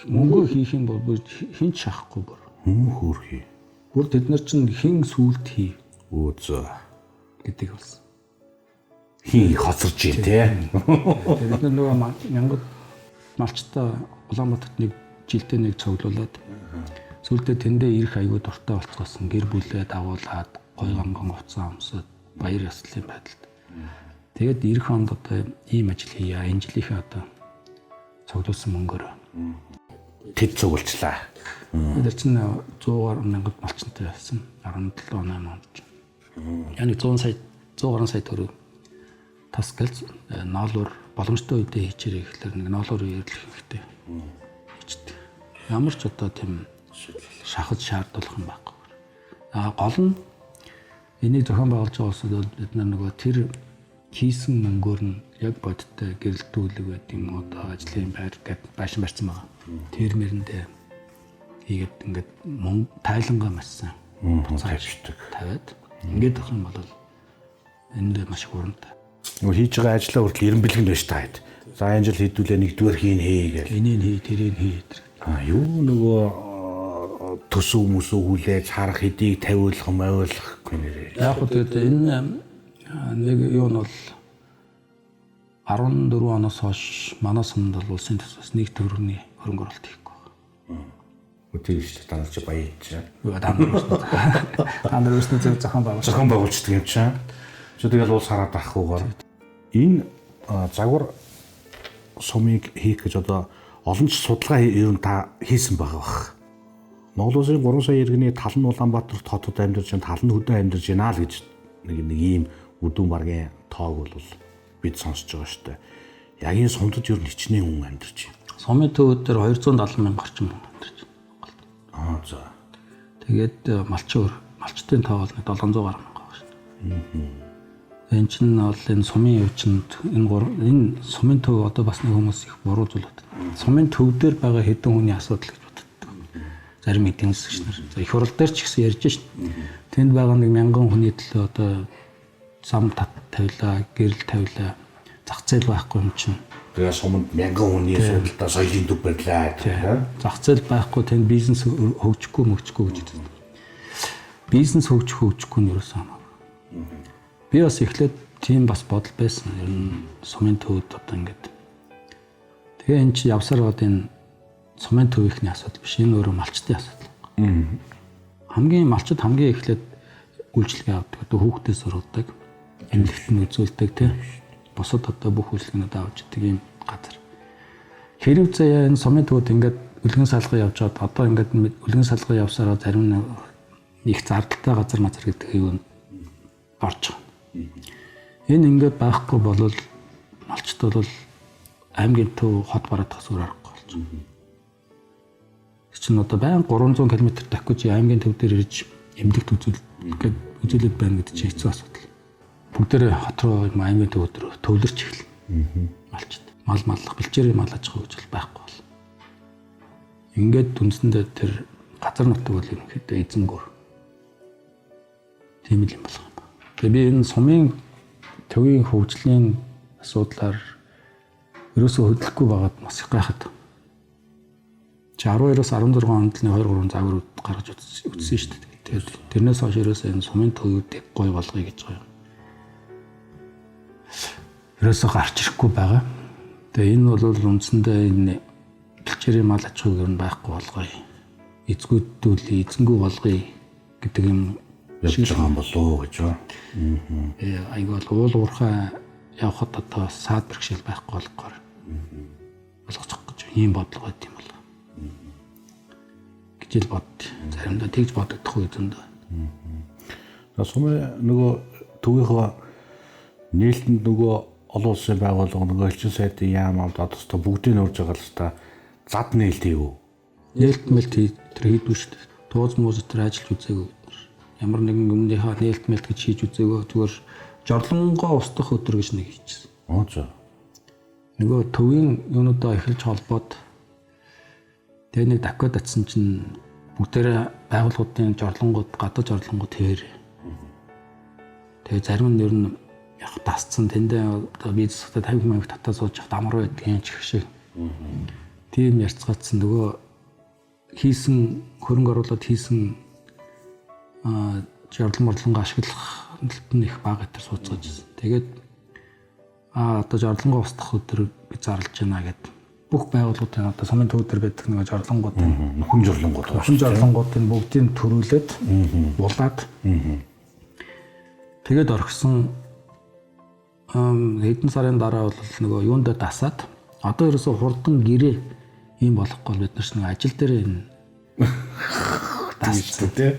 мөнгө хийх юм бол хин ч шахахгүй бүр. Хөөрхий. Бүр тэд нар чинь хин сүулт хий. Өөзөө. гэдэг болсон. Хий хоцорж ийн тий. Тэгээд бид нөгөө мянгад малчтай Улаанбаатарт нэг жилдээ нэг цуглуулад сүүлдээ тэндээ ирэх аягүй дуртай болцгоосон гэр бүлээ дагуулад гой гонгон уцаа өмсөд баяр ёслолын байдалд. Тэгээд ирэх онд одоо ийм ажил хийя. Энэ жилийнхээ одоо цуглуулсан мөнгөөр Тэд цугулчлаа. бид чинь 100 мянгад малчинтай байсан. 17 8 онд. Yani 100 сая төгрөг тас гэлз ноолуур боломжтой үедээ хийчээрэй гэхэлэр нэг ноолуур ирлэх хэрэгтэй. Хийчихдээ. Ямар ч одоо тийм шахаж шаардуулах юм байхгүй. Гол нь энийг зохион байгуулж байгаа улсууд бол бид нөгөө тэр хийсэн мөнгөөр нь яг бодиттой гэрэлтүүлэг байт юм одоо ажлын байр гэдэг байшин барьсан байгаа. Тэр мэрэндээ хийгээд ингээд мөнгө тайлангаа массан. Тавьчихдаг. Тавиад ингээд авах юм бол энд маш их урамтай. Нөгөө хийж байгаа ажлаа хүртэл 90 бэлгэнд байж таад. За энэ жил хийдүүлээ нэгдүгээр хийн гэж. Энийг хий, тэрийг хий. Юу нөгөө төсөв мөсөв хүлээж харах хэдийг тавиулах мавиулахгүй нэрээ. Яг гоо тэгээд энэ нэг юу нь бол 14 оноос хойш манай сумд бол улсын төсвөөс нэг төгрөгийн хөрөнгө оруулалт хийхгүй байна. Үгүй шүү дээ танаас чи баяа чи. Та нар өөрснөө зөв зохион байгуулчихдаг юм чи. Чи тэгэл уус хараад авахгүйгээр энэ загвар сумыг хийх гэж одоо олон ч судалгаа ер нь та хийсэн байгаа бах. Монгол улсын 3 сая иргэний тал нь Улаанбаатарт хотод амьдарч байна, тал нь хөдөө амьдарч байна л гэж нэг ийм үдүүн баргийн тоог бол бид сонсож байгаа шүү дээ. Яг энэ сумдад ер нь хичнээн хүн амьдарч байна. Сумын төвд дээр 270 мянга орчим хүн амьдарч байна. За. Тэгээд малчтын тоо бол 700 гаруй мянга байна шүү. Энэ чинь бол энэ сумын өвчнөд энэ сумын төв одоо бас нэг хүмүүс их буруу зүйл боддог. Сумын төв дээр байгаа хэдэн хүний асуудал гэж боддог. Зарим эдийн засагч нар их хурал дээр ч гэсэн ярьж шít. Тэнд байгаа нэг 1000 хүний төлөө одоо зам тавилаа, гэрэл тавилаа, зах зээл байхгүй юм чинь. Тэгээ суманд 1000 хүний судалтай соёлын төв барьлаа. Зах зээл байхгүй тэнд бизнес хөгжихгүй гэж үздэг. бизнес хөгжихгүй нь ерөөсөө хамаагүй. Би бас эхлээд тийм бас бодол байсан. Ер нь сумын төвд одоо ингээд. Тэгээ эн чи явсаар гоод энэ сумын төвийнхний асуудал биш. Энэ өөрөө малчтын асуудал. Хамгийн малчд хамгийн эхлээд үйлчлэгээ авдаг. Одоо хүүхдээс сургадаг, эмнэлэгт нь үзүүлдэг тий. Бусад одоо бүх үйлчлэгнүүд авч идэг юм газар. Хэрэг заяа энэ сумын төвд ингээд үлгэн салган явж чад одоо ингээд үлгэн салган явсараа зарим их зардалтай газар гэдэг юм орж байгаа. Энэ ингээд байхгүй бол малчд бол аймгийн төв хот бараадах зүгээр аргагүй болж байна. Чинь одоо байн 300 км давхиж аймгийн төв дээр ирж эмнэлэгт үзүүлээд байна гэдэг чинь хэцүү асуудал. Бүгдээрээ хот руу аймгийн төв дээр төвлөрч эхэлнэ. Малчд мал маллах бэлчээрийн мал аж ахуй гэж байхгүй бол. Ингээд үндсэндээ тэр газар нутаг бол ерөнхийдөө эзэнгөр. Тийм л юм болох юм байна. Тэгээ би энэ сумын төвийн хөгжлийн асуудлаар ерөөсөө хөдлөхгүй байгаад бас их гайхаад. 12-оос 16 онд л 2-3 загвар гаргаж үтсэн шүү дээ. Тэгээд тэрнээс хойш ерөөсөө энэ сумын төвүүдийг гой болгоё гэж байгаа юм. Ерөөсөө гарч ирэхгүй байгаа. Тэгээ энэ бол үндсэндээ энэ бэлчээрийн мал аж ахуйг нь байхгүй болгоё. Эзгүүдүүлээ, эзэнгүү болгоё гэдэг юм явж байгаа юм болоо гэж байна. Айгуул уул уурхай явхад одоо саад бэрхшээл байхгүй болгохоор болгочих гэж ийм бодлого байт юм болоо. Гэж л бод. Заримдаа тэгж бодогдох үе зөндөө. Сумын нөгөө төвийнхөө нээлтэнд нөгөө олон улсын байгууллага нөгөө элчин сайдын яам авд одоо бүгдийг нөрж байгаа л та зад нээлт хийв. Нээлтмэлт тэр хийдвэ шүү дээ. Тууз мууз тэр ажиллаж үзээгүй. Ямар нэгэн өмнөдийнхөө нээлтмэлт гэж хийж үзээгөө зүгээр жорлонгоо устгах өдөр гэж нэг хийчихсэн. За. Нөгөө төвийн юунуудаа эхэлж холбоод тэгээ нэг давхад татсан чинь бүгдээрээ байгууллагуудын жорлонгууд гадаад жорлонгууд тэр. Тэгээ зарим нь ер нь яг тасцсан тэндээ одоо бизнестэй 50 мянга татаа сууж явах амар байдгийн ч их шиг. Тийм ярьцгаацсан нөгөө хийсэн хөрөнгө оруулаад хийсэн жорлон морлонго ашиглах нь их бага гэтэр сууцгааж ирсэн. Тэгээд одоо жорлонгоо устгах өдөр би зарлж байна гэд бүх байгууллагуудын одоо сумын төв дээр байдаг нэг жорлонгуудын хүн жорлонгуудын бүгдийг төрүүлээд булаад тэгээд орхисон хэдэн сарын дараа бол нөгөө юундаа дасаад одоо ерөөсө хурдан гэрээ ийм болохгүй бид нар нэг ажил дээр энэ дассан тий.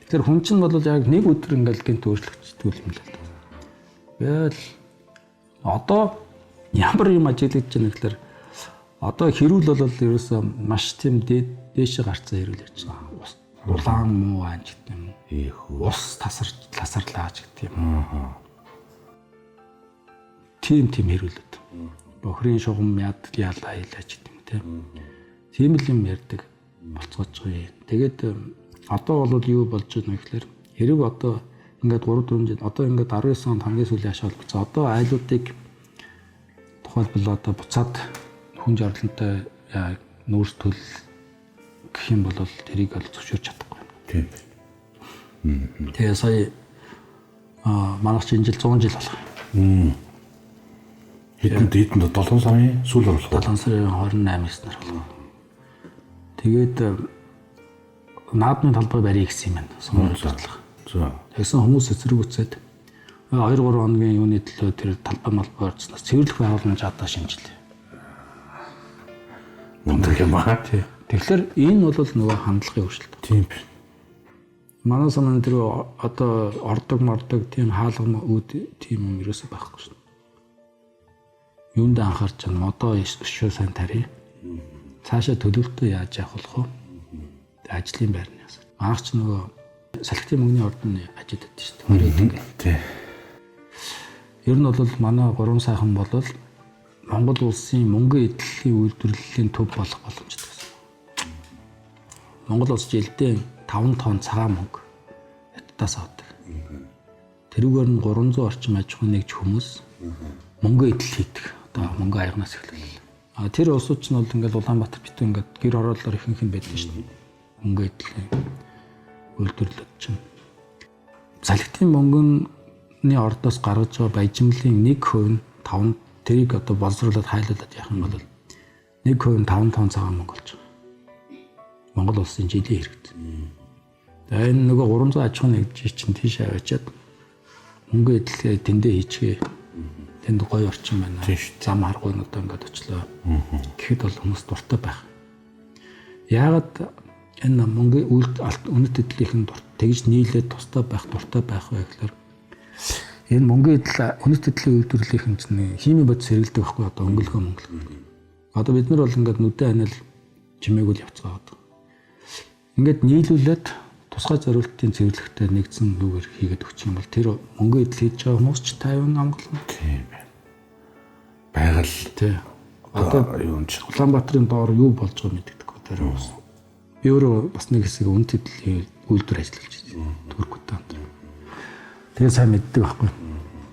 Тэгэхээр хүн чинь бол яг нэг өдөр ингээл гинт өөрчлөгчдөг юм л л. Тэгэл одоо ямар юм ажиллаж байна гэхээр одоо хэрүүл бол ерөөсөө маш тийм дээшээ гарцсан хэрүүл ярьж байгаа. Улаан муу анч гэдэг юм. Ус тасарлаач гэдэг юм. Тийм хэрүүлээд. Бохрын шугам яалаа хийлаач гэдэг юм тийм. Тийм л юм ярьдаг болцгооч гоё. Тэгээд одоо бол юу болж байна гэхээр хэрэг одоо ингээд 3-4 жил одоо ингээд 19 онд хамгийн сүүлийн ашиг болсон. Одоо айлуудыг тухайлбал одоо буцаад хүн жорлонтой нүүрстөл гэх юм бол тэрийг ол зөвшөөрч чадахгүй юм. Тийм. Тэгээ сая манайх чинь жил 100 жил болох. Хэдэн 7 сарын сүүл оруулах. 7 сарын 28-ээс нар болох. Тэгээд наадмын талбай барья гэсэн юм байна. Сумын бодлого. За. Тэгсэн хүмүүс эсрэг үцээд 2-3 хоногийн юуны төлөө тэр талбай малбай орцноос цэвэрлэх байгууламж одоо шинжилээ. Мундаг юм аа. Тэгэхээр энэ бол нөгөө хандлагын өөрчлөлт. Тийм. Манай сумын тэр одоо ордог мордог тийм хаалгам үүд тийм юм ерөөсөй байхгүй шин. Юунд анхаарч байгаа модоо өшөө сайн тарья. Цаашаа төлөвлөлтөө яаж явах болох вэ? Ажлын байрны асуу. Манайх ч нөгөө салхитын мөнгөний ордонд ажилладаг шүү дээ. Тийм. Ер нь бол манай 3 сайхан болол Монгол улсын мөнгө эдлэлийн үйлдвэрлэлийн төв болох боломжтой гэсэн. Монгол улс жилдээ 5 тонн цагаан мөнгө хятадаас авдаг. Тэрүүгээр нь 300 орчим аж ахуйн нэгж хүмүүс мөнгө эдэл хийдэг. Одоо мөнгө аягнаас эхлэв. Тэр улсууд ч нь бол ингээд Улаанбаатар битүү ингээд гэр ороолоор ихэнх нь байдаг шүү дээ. Мөнгө эдэл. үйлдвэрлэж чинь. Салхитын мөнгөний ордоос гаргаж байгаа баяжмлын 1% нь 5 тэрийг одоо боловсруулаад хайлуулад явах юм бол 1% нь 5 тонн цагаан мөнгө болж байгаа. Монгол улсын жилийн хэрэгт. За энэ нөгөө 300 аж ахуй нэгж чинь тийш аваачаад мөнгө эдлээ тэндээ хийчихээ. Тэнд гоё орчин байна. Зам харгуй нь одоо ингээд очлоо. Гэхэд бол хүмүүс дуртай байх. Яагаад энэ мөнгө үнэт эдлийнхэн тэгж нийлээд тустай байх дуртай байх вэ гэхээр энэ мөнгө эдл үнэт эдлийн үйлдвэрлэлийн чинь химийн бодис хэрэгэлдэг байхгүй одоо өнгөлгөө мөнгө. Одоо бид нар бол ингээд нүдэн ханиал чимээгүүл явцгаа. Ингээд нийлүүлээд тусгай зориултын цэвэрлэгтэй нэгдсэн нүгээр хийгээд өгчих юм бол тэр мөнгө эдл хийж байгаа хүмүүс ч 50 амгалан. Тийм байна. Байгаль тий. Одоо юу ч Улаанбаатарын доор юу болж байгааг мэддэггүй тэр бас. Би өөрөө бас нэг хэсэг үнэт эдлийн үйлдвэр ажиллаж байсан. Туркутанд. Тэгээ сайн мэддэг байхгүй.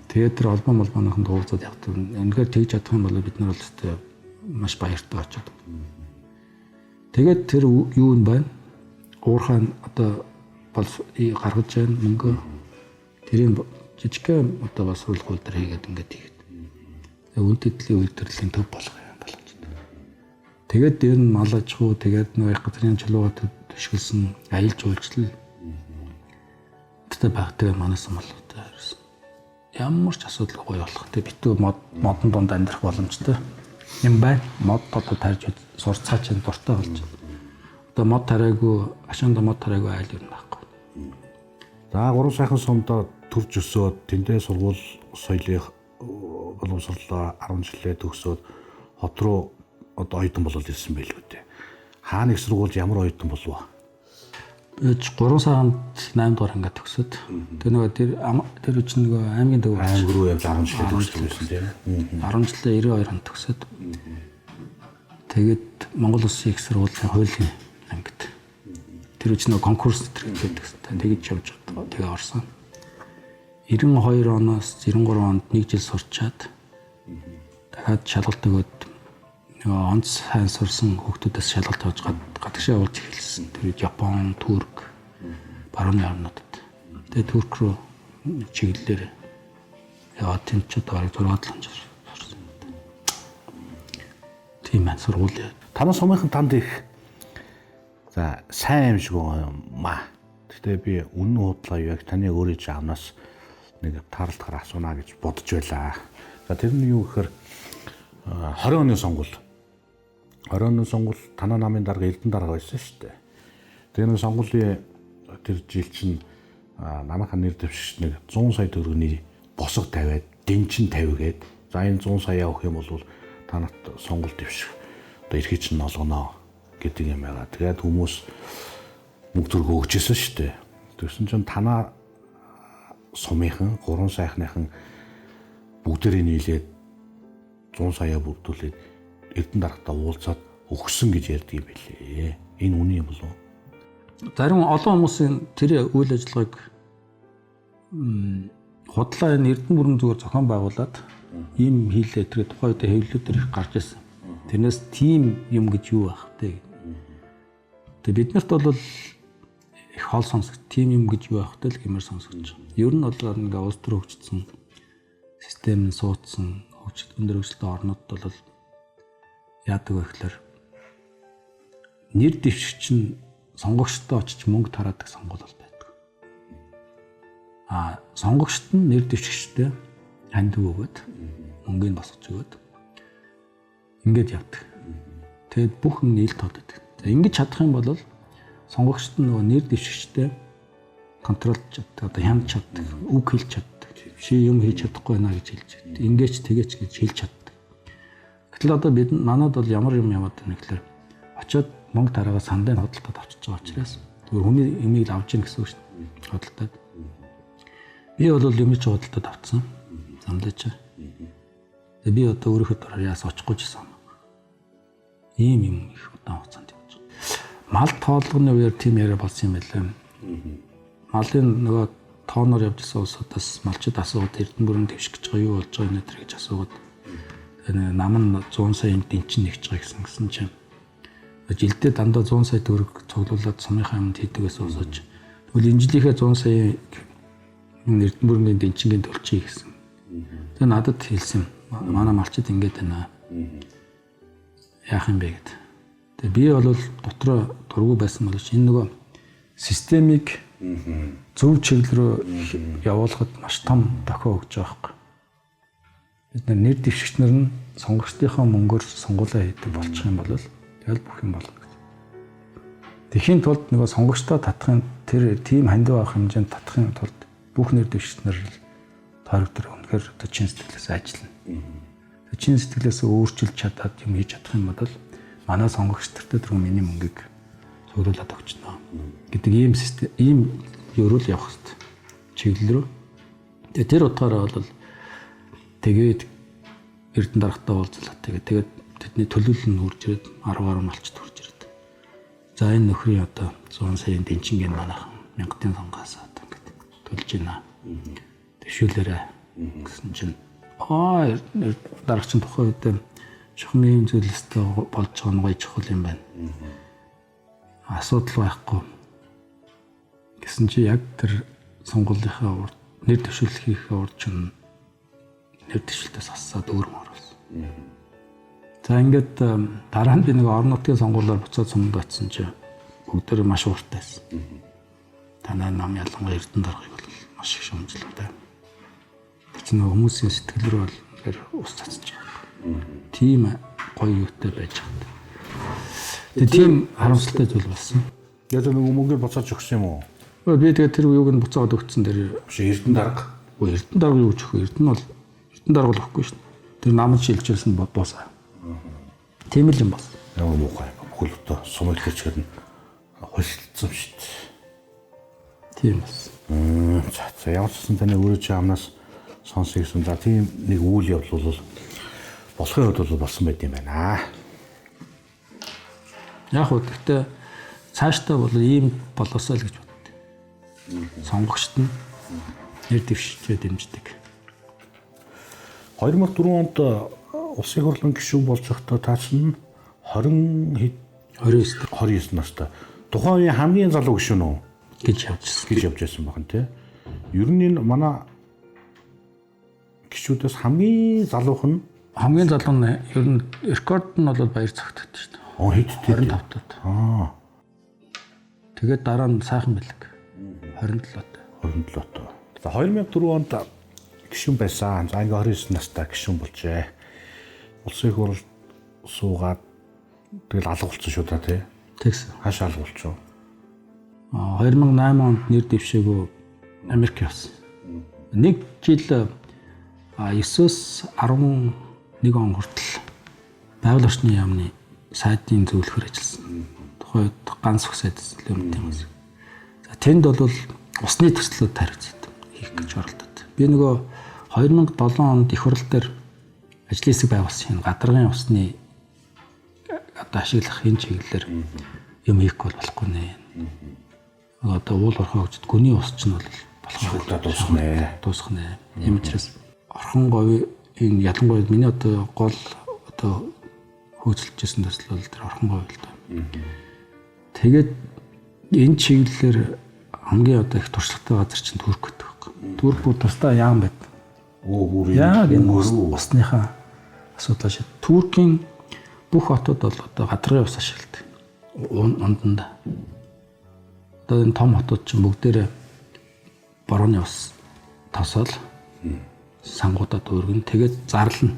Тэгээд тэр холбооныхын дуулзаад явдаг. Энэгээр тэгж чадах юм бол бид нар бол өстой маш баяртай очоод. Тэгээд тэр юу юм байна? Уурхайн одоо бол гаргаж байгаа мөнгө тэрийн жижигхэн одоо бас суулгуул дээр хийгээд ингээд хийгээд. Тэгээд үнэт эдлийн үйлдвэрлэлийн төв болгох юм болж байна. Тэгээд дээр нь мал аж ахуй тэгээд нэг газрын чулуугаар төшгөлсөн аялал жуулчлал гэдэг багтаа манайс малтай харсан. Ямар ч асуудалгүй болох. Тэгээд битүү модон донд амьдрах боломжтой юм байна. Мод одоо тарж сурцаа чинь дуртай болж байна. Одоо мод тарайгүй, ашаанда мод тарайгүй айл юм байхгүй. За 3 сайхан сумдаа төрж өсөөд тэндээ сургууль соёлын боловсруулалтаа 10 жилээ төгсөөд хот руу одоо оюутан болол ирсэн байлгүй дээ. Хаана их сургууль ямар оюутан болов? 3 сард 8 дугаар ингээд төгсөөд тэр нөгөө тэр үчиг нөгөө аймгийн төв аймаг руу явж 10 жилээ төгссөн байсан тийм. 10 жилээ 92 онд төгсөөд тэгээд Монгол Улсын их сургуулийн хуулийн ангид тэр үчиг нөгөө конкурс гэдэг тэгж явж байгаа. Тэгээ орсон. 92 оноос 93 онд 1 жил сурчаад дахиад шалгалт өгөөд нөгөө онц сайн сурсан хүүхдүүдээс шалгалт авч гадагшаа явуулж эхэлсэн. Тэр Япон, Турк, барууны орнуудад. Тэгээ Турк руу чиглэлээр яваад тэнцээд бараг 6-7 жил сурсан. Тийм ээ сургууль. Танаас сумынхан танд их за сайн юм шиг байгаа юм аа. Гэтэ би үнэн худлаа яг таны өөрийн жаанаас нэг тааралтаар асууна гэж бодож байлаа. За тэр нь юу гэхээр 20 оны сонгуул. 20 оны сонгуул танаа намын дарга Эрдэнэ дарга байсан шүү дээ. Тэр сонгуулийн тэр жил чинь намынхаа нэр дэвшигч нэг 100 сая төгрөгийн босго тавиад дэнчин 50 гээд за энэ 100 сая авах юм бол танарт сонгуул дэвших одоо эрхий чинь олгоно гэдэг юм байгаа. Тэгээд хүмүүс мөнгө төргөө өгчээсэн шүү дээ. Тэгсэн чинь танаа сумынхан 3 сайхныхан бүгдээрээ нийлээд 100 сая бүрдүүлээд Эрдэнэ даргатаа уулзаад өгсөн гэж ярьдаг юм билээ. Энэ үнэн юм болов уу? Зарим олон хүмүүсийн тэр үйл ажиллагааг худлаа энэ Эрдэнэ бүрэн зүгээр зохион байгуулад ийм хийлээ тэр тухай үедээ хэвлэлүүдээр их гарч ирсэн. Тэрнээс тийм юм гэж юу байх вэ? Тэгээ бид нарт бол их хол сонсох тийм юм гэж юу байх вэ гэмээр сонсогдож байна. Ер нь бол ингээ улс төр хөгжсөн систем нь суудсан өндөр хөгжилтэй орнууд бол яадаг вэ гэхээр нэр дэвшигч нь сонгогчтой очиж мөнгө тараадаг сонгуул байдаг. Сонгогчт нь нэр дэвшигчтэй хандив өгөөд мөнгөний босгож өгөөд ингээд явдаг. Тэгээд бүх юм нийл тод байдаг. За ингэж чадах юм бол сонгогчт нь нөгөө нэр дэвшигчтэй контролж чаддаг, одоо хямд чаддаг, үг хэлж чаддаг. Чи юм хийж чадахгүй байна гэж хэлж чаддаг. Ингээч тэгээч гэж хэлж чаддаг. Гэтэл одоо манад бол ямар юм яваад байна гэхээр очиод мөнгө тараагаа сандын хөдөлтөд авчиж байгаа учраас тэр хүний эмийг л авч ийн гэсэн үг шүү дээ. Хөдөлтөд. Би бол юм чи хөдөлтөд авцсан. Замлаач. Тэгээ би одоо өөрийнхөө дураар яас очихгүй ч гэсэн. Ийм юм их удаан хугацаанд явж байгаа. Мал тоолгоны үеэр тийм яриа болсон юм байлаа. Малын нөгөө тооноор явж исэн улсуудаас малчид асууад Эрдэнэ бүрэн дэвших гэж байгаа юу болж байгаа нэ гэж асуугаад нам нь 100 саяын дэнчин нэгж байгаа гэсэн чинь жилдээ дандаа 100 сая төгрөг цуглуулад сумынхаа юмд хийдэг гэсэн усууч Тэгвэл энэ жилийнхээ 100 сая Эрдэнэбүргийн Дэнчингийн төлчий гэсэн. Тэгээ надад хэлсэн. Манай малчид ингэж байна. Яах юм бэ гэд. Тэгээ би бол дотроо дургүй байсан бол энэ нөгөө системийг зөв чиглэл рүү явуулахад маш том дохио өгч байгаа хэрэг. Бид нэр дэвшигчнэр нь сонгогчдынхаа мөнгөөр сонгуулаа хийдэг болчих юм бол тэгэл бүх юм болно. Тэхийн тулд нөгөө сонгогчдоо татахын тэр тим хандив авах хэмжээнд татахын тулд бүх нэр дэвшигчнэр тойрогдор үнэхээр одоо чин сэтгэлээс ажиллана. Чин сэтгэлээс өөрчилж чадаад юм хийж чадах юм бол манай сонгогч нарт тэр миний мөнгийг зөвлөлөд өгчнө гэдэг ийм систем ийм ерөөл явах хэрэгтэй чиглэл рүү. Тэгээ тэр утгаараа бол тэгээд Эрдэнэ даргатай уулзлаа. Тэгээд тэдний төлөвлөл нь үрж ирээд 10 гаруй малчд үрж ирээд. За энэ нөхрийн одоо 100 саяын Дэнчингийн манайхан мянгатын сонгоос одоо ингэж төлж байна. Тэшүүлээрээ гэсэн чинь дарагч нь тухайн үед шухан ийм зүйлстэй болж байгаа нь гоё чухал юм байна. Асуудал байхгүй. Гэсэн чи яг тэр сонгуулийнхаа урд нэр дэвшүүлэхийнхээ урд чинь нэр дэвшилтээс ассаад өөрөм оруулсан. За ингээд дараа нь би нэг орон нутгийн сонгуулиар буцаад сумд очсон чи бүгдээр маш ууртайсэн. Танай нам ялангуяа Эрдэнэ даргыг бол маш их шөмжлөлтэй. Тэц нэг хүмүүсийн сэтгэл рүү бол тэр ус цацж байгаа. Тийм гоё юутай байж байгаа. Тэгээ тийм харамсалтай зүйл болсон. Яг нэг мөнгөөр буцааж өгсөн юм уу? Би тэгээд тэр үеийг нь буцаад өгсөн дээр Эрдэнэ дарга. Эрдэнэ дарга юу ч өгөх. Эрдэнэ бол Эрдэнэ дарга л өгөхгүй шүү дээ. Тэр намд шилжүүлсэн боосаа. Тийм л юм бас. Ямар муухай юм. Бүхэл өтө сумыг хэлчихэд нь хөлтсөн шүү дээ. Тийм бас. За ямар ч гэсэн таны өөрөө чи амнаас сонссон гэсэн. За тийм нэг үйл явдал бол болохын хувьд бол болсон байт юм байна. Яг хөө гэхдээ цаашдаа бол ийм болоосоо л гэж боддог. Сонгогчд нь нэр дэвшижээ дэмждэг. 2004 онд улсын хурлын гишүүн болж байхдаа та чинь 29 настай. Тухайн үеийн хамгийн залуу гишүүн үү гэж явж байсан байна тий. Ер нь энэ манай гишүүдээс хамгийн залуух нь ер нь рекорд нь бол баяр цогтод шүү дээ. Хэдтэй 25 таад. Тэгээд дараа нь сайхан бэлэг 27 таа. 27 таа. За 2004 онд гишүүн байсан. За ингээ 29 настай гишүүн болжээ. Улсын хурл суугаад тэгэл алга болсон шүү да тий. Тэгсэн. Хаашаа алга болчихов? 2008 онд нэр дэвшээгөө Америк явсан. Нэг жил 9-өөс 11 он хүртэл байгаль орчны яамны сайдын зөвлөхөр ажилласан. Тухайн үед ганц их сайд юм тийм үү. За тэнд бол усны төслүүд тариуцсан хийх гэж оролдод. Би нөгөө 2007 онд их хурл дээр ажлын хэсэг байгуулсан энэ гадаргын усны одоо ашиглах энэ чиглэлээр юм хийхгүй болохгүй нэ. Одоо уул орхоо гэж гүний ус ч нь бол болох дуусах нэ. Ийм учраас орхон говь энэ ялангуяа миний одоо гол одоо хөөцөлжсэн төсөл бол тэр орхон говь л да. Тэгээд энэ чиглэлээр хамгийн одоо их туршлагатай газар чинь Турк гэдэг байхгүй. Турк бүр тусдаа яам байд. Яг энэ усныхаа асуудал шиг. Туркийн бүх хотод бол одоо гадаргын ус ашигладаг. Унданда. Одоо энэ том хотууд чинь бүгдээрээ борооны ус тосол сангуудад өргөн тэгээд зарлана.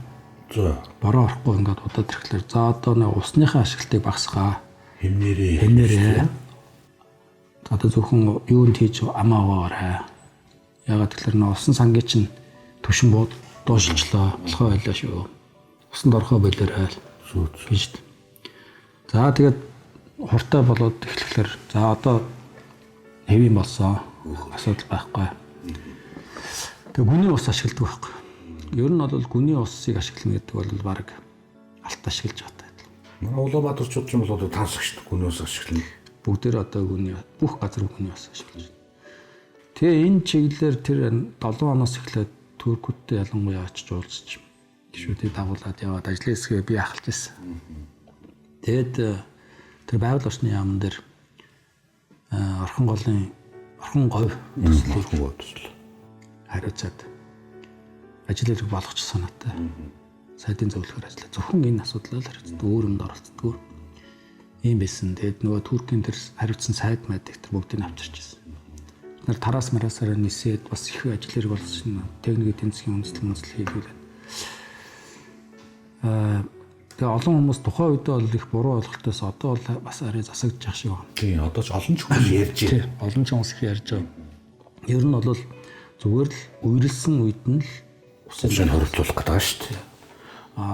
Бороо орохгүй ингээд удаад ирэхлээр за одоо нэг усныхаа ашиглалтыг багасгаа. Хэмнэрээ. Одоо зөвхөн юунд хийж амаа аваарай. Ягаад гэвэл нөө усан сангийн чинь түшин бууд дуушилчлаа. Болохоо байлаа шүү. Усанд орохоо болоорой. Гэж. За тэгээд хуртай болоод эхлэхлээр за одоо хэвийн болсон. Асуудал байхгүй. Тэгээ гүний ус ашигладаг байхгүй. Ер нь бол гүний усыг ашиглана гэдэг бол баг алт ашиглаж байгаа таа. Манай Улаанбаатарчууд ч юм бол одоо тансагчд гүний ус ашиглана. Бүгдээр одоо гүний бүх газар гүний ус ашиглаж байна. Тэгээ энэ чиглэлээр тэр 7 оноос эхлээд Туркуудтай ялангуяа очиж уулзч гişүүдийг дагуулад яваад ажлын хэсгээ би ахалж ирсэн. Тэгээд тэр байгаль орчны яамн дээр орхон голын орхон говь төслийг төсөл. хариуцаад ажил хэрэг болгоч санаатай. Сайдын зөвлөхөр ажиллаа. Зөвхөн энэ асуудлаа л хариуцдаг. Өөр юмд оролцдог. Ийм байсан. Тэгээд нөгөө Туркийн тэр хариуцсан сайд мэддэг тэр бүгдийг авчирчихсан. Бид нар тараас мараасаар нисээд бас их ажил хэрэг болсон. Техникийн тэнцгийн үндэслэл хийлгүүлээд. Тэгээ олон хүмүүс тухайн үедээ бол их буруу ойлголтоос одоо бол бас арай засагдж ах шиг байна. Тийм, одоо ч олон ч хүмүүс ярьж байна. Олон ч хүмүүс их ярьж байгаа. Ер нь бол зүгээр л үерэлсэн үед нь л усыг хоригдлуулах гэдэг шүү дээ.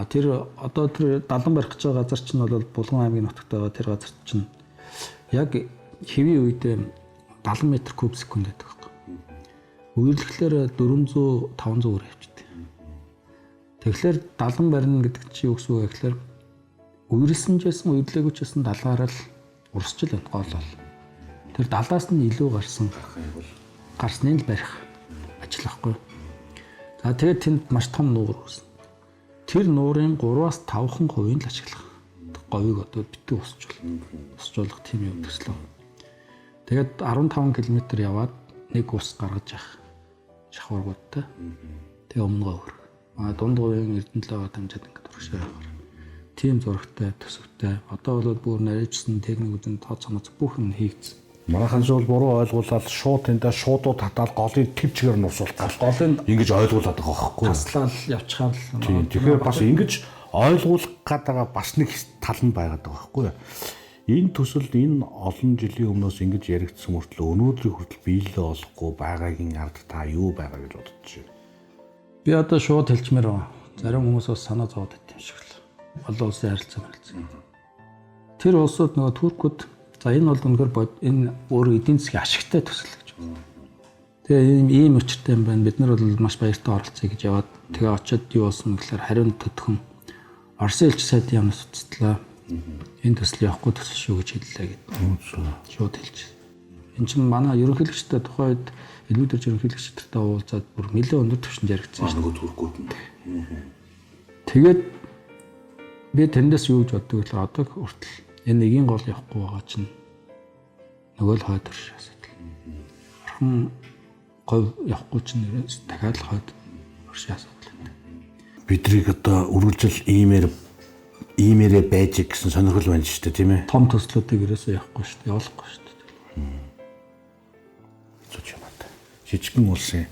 Тэр одоо тэр далан барих гэж байгаа газар чинь бол Булган аймгийн нутагт байгаа тэр газар чинь яг хэвийн үедээ 70 м куб секунд байдаг байхгүй. Үерлэхлээр 400 500 өр явчихдаг. Тэгэхээр далан барина гэдэг чинь юу гэсэн үг вэ гэхээр үерэлсэн жисэн үерлээгүй ч гэсэн далаараа л урсч л байна гол бол. Тэр далаас нь илүү гарсныг л барих ажил байхгүй. За тэгээд тэнд маш том нуур үүснэ. Тэр нуурын 3-аас 5% нь л ашиглах. Говийг одоо битүү усжуулах тийм юм төслөө. Тэгээд 15 км яваад нэг ус гаргаж явах шахуургуудтай. Тэгээ өмнөгөө хөрөх. Дунд говийн Эрдэнэтлээ дамжаад ингээд урагшаа явах. Тийм зурагтай төсөвтэй. Одоо бол бүр нарийжсэн техник үзэн тооц санаац бүх юм хийгдсэн. Манайхан зөвл буруу ойлгуулаад шууд тэндээ шуудууд татаад голыг твчгээр нь усуултаа. Голыг ингэж ойлгуулад байгаа байхгүй юу? Таслал явчихаар л. Тэгэхээр бас ингэж ойлгуулах гэдэг бас нэг тал нь байгаад байгаа байхгүй юу? Энэ төсөлд энэ олон жилийн өмнөөс ингэж яригдсан мөртлөө өнөөдрийн хүртэл биелэлээ олохгүй байгаагийн ард та юу байгаа гэж бодож байна? Би одоо шууд хэлчмээр байна. Зарим хүмүүс бас санаа зовоод байт юм шиг л. Олон улсын харилцаа. Тэр улсууд нөгөө туркууд за энэ бол үнэхээр энэ өөрөө эдийн засгийн ашигтай төсөл гэж байна. Тэгээ ийм өчртэй юм байна. Бид нар бол маш баяртай оролцъё гэж яваад тэгээ очиод юу болсон гэхээр хариун төдхөн Оросын элч сайдын яамнаас уцтлаа. Энэ төсөл явахгүй төсөл шүү гэж хэллээ гэдэг. Шууд хэлж. Энд чинь манай ерөнхийлөгчтэй тухайн үед элүүдэрч ерөнхийлөгчтэй уулзаад бүр нэлээд өндөр түвшинд яригдсан шүү. Нөгөө туркууд нь. Тэгээд би тэндээс юу гэж боддог вэ? Одоо хүртэл энэ нэгийн гол явахгүй байгаа чинь нөгөө л хойд төрш асуудал. Орхон говь явахгүй чинь нэрээс дахиад л хойд төрш асуудал байна. Бидрийг одоо үргэлжил иймээрээ байж гэсэн сонирхол байна шүү дээ, тийм ээ. Том төслүүдийг ерөөсөө явахгүй шүү дээ, явуулахгүй шүү дээ. Зөв юм байна. Жижигэн улсын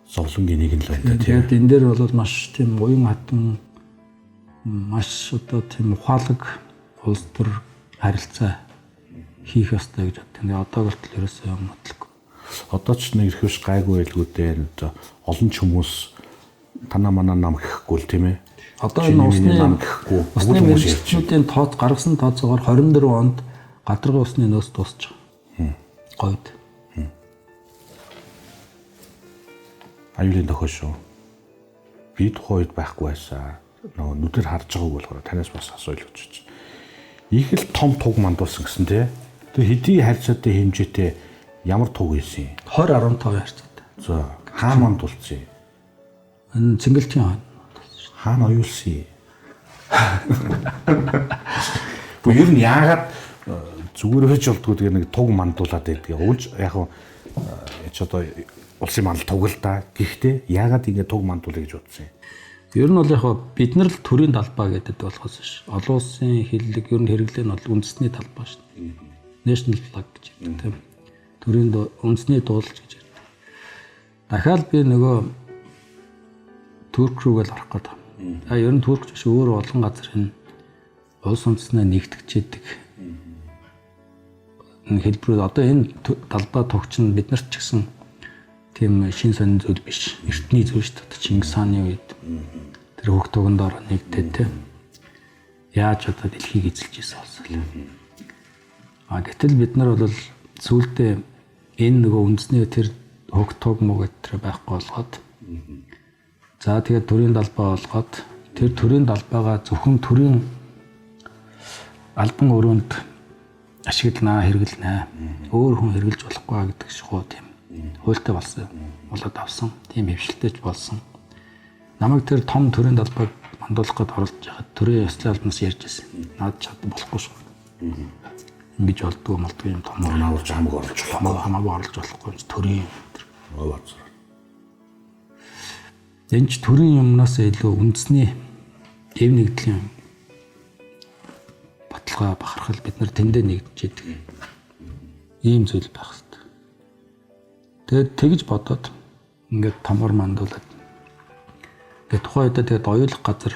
зовлонгийн нэг нь л байна. Тэгээд энэ дээр бол маш тийм уян хатан маш одоо тийм ухаалаг улс төр харилцаа хийх ёстой гэж боддог. Тэгээ одоо хүртэл ерөөсөө юм бодлоо. Одоо ч нэг ихэвч гайгүй байлгуудээ олон ч хүмүүс танаа манаа нам гэхгүй л тийм ээ. Одоо энэ усны мэргэжлүүдийн тооц гаргасан тооцоогоор 24 онд гадаргын усны нөөц дуусч байгаа. Говьд. Аюулын тохиол шүү. Би тухайд байхгүй байсан. Нөгөө нүдээр харж байгааг болохоор танаас бас асууж байна. Их л том туг мандуулсан гэсэн тий. Тэгээ хэдий харьцаатай хэмжээтэй ямар туг ийсэн? 20-15 харьцаатай. За хаана мандуулсан? Энэ Цэнгэлтийн хаан. Хаана оюулсан? Бо ер нь яагаад зүгээр хэж болдгоо тэгээ нэг туг мандуулаад байдаг. Уулж яг ч одоо улсын мандал туг л да. Гэхдээ яагаад ингэ туг мандуулъя гэж бодсон юм? Ер нь бол яг бид нар л төрийн талбай гэдэг болохоос ш. Олон улсын хиллэг ер нь хэрэглээ нь бол үндэсний талбай ш. National flag гэж ярьдаг тийм. Төрийн үндэсний дуулж гэж ярьдаг. Дахиад би нөгөө Турк руу л орох гэдэг. Ер нь Турк биш өөр олон газар энэ улс үндэснээ нэгтгэж идэг. Энэ хэлбэрүүд одоо энэ талбай тогтсон бид нарт ч гэсэн тийм шин сонин зүйл биш. Эртний зүйл шүү дээ. Чингис хааны үед тэр хөх тугандаар нэгдээд те. Яаж одоо дэлхийг эзэлж ийсэн болсон. Гэтэл бид нар бол сүүлдээ энэ нөгөө үндэсний тэр хөх туг мөг гэдэг байхгүй болгоод за тэгээд төрийн далбай болгоод тэр төрийн далбайгаа зөвхөн төрийн албан өрөөнд ашигланаа, хэрэглэнэ. Өөр хүн хэрэглэж болохгүй гэдэг шихуу тийм хуультай болсон. Болоод авсан. Тийм хөвшилтэйч болсон. Намайг тэр том төрийн далбайг мандуулах гээд оролдож байхад төрийн ёслолын албанаас ярьж байсан. Наад чад болохгүй шүү. ингэж болдгоо молдгоо юм том Наавч хамаг оруулж болохгүй. хамаагүй орлож болохгүй төрийн Өвөөц. энэ ч төрийн юмнаас илүү үндэсний эв нэгдлийн баталгаа бахархал бид нар тэндээ нэгдэж идэг ийм зүйл байх хэрэгтэй. Тэгээд тэгж бодоод ингээд томор мандуулаад тэгээд тухайн үедээ тэгээд оюулах газар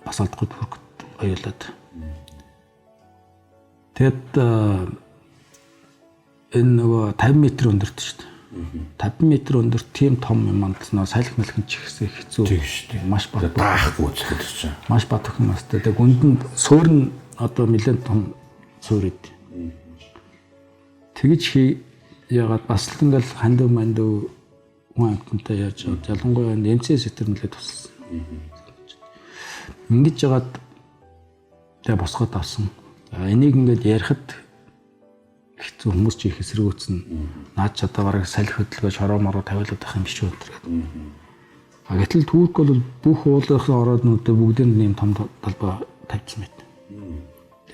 бас алдахгүй бүргэд оюулаад тэгээд энэ нөгөө 50 м өндөрт шүү дээ. 50 м өндөр тийм том юм мандалснаа сайлх мэлхэн чихсээ хэцүү. Тийм шүү дээ. Маш бат. Даахгүй үзэхэд чинь. Маш бат өхөн настай. Тэгээ гүнд нь суурь нь одоо нэлээд том суурь эд. Тэгж яагаад бас л ингээл хандив мандив хүн амтантай яаж ялангуяа нэмцээ сэтэр нэлээд туссан. Ингэж яагаад тэгээ босгоод авсан. Энийг ингээд ярихад хэцүү хүмүүс ч их эсрэгүүцэн наад чадаа бараг салхи хөдөлгөөн шороо мороо тавиулаад байх юм биш үү гэдэг. Гэтэл Турк бол бүх уулынхаа ороод бүгдийн нэм том талбай тавьсан мэт.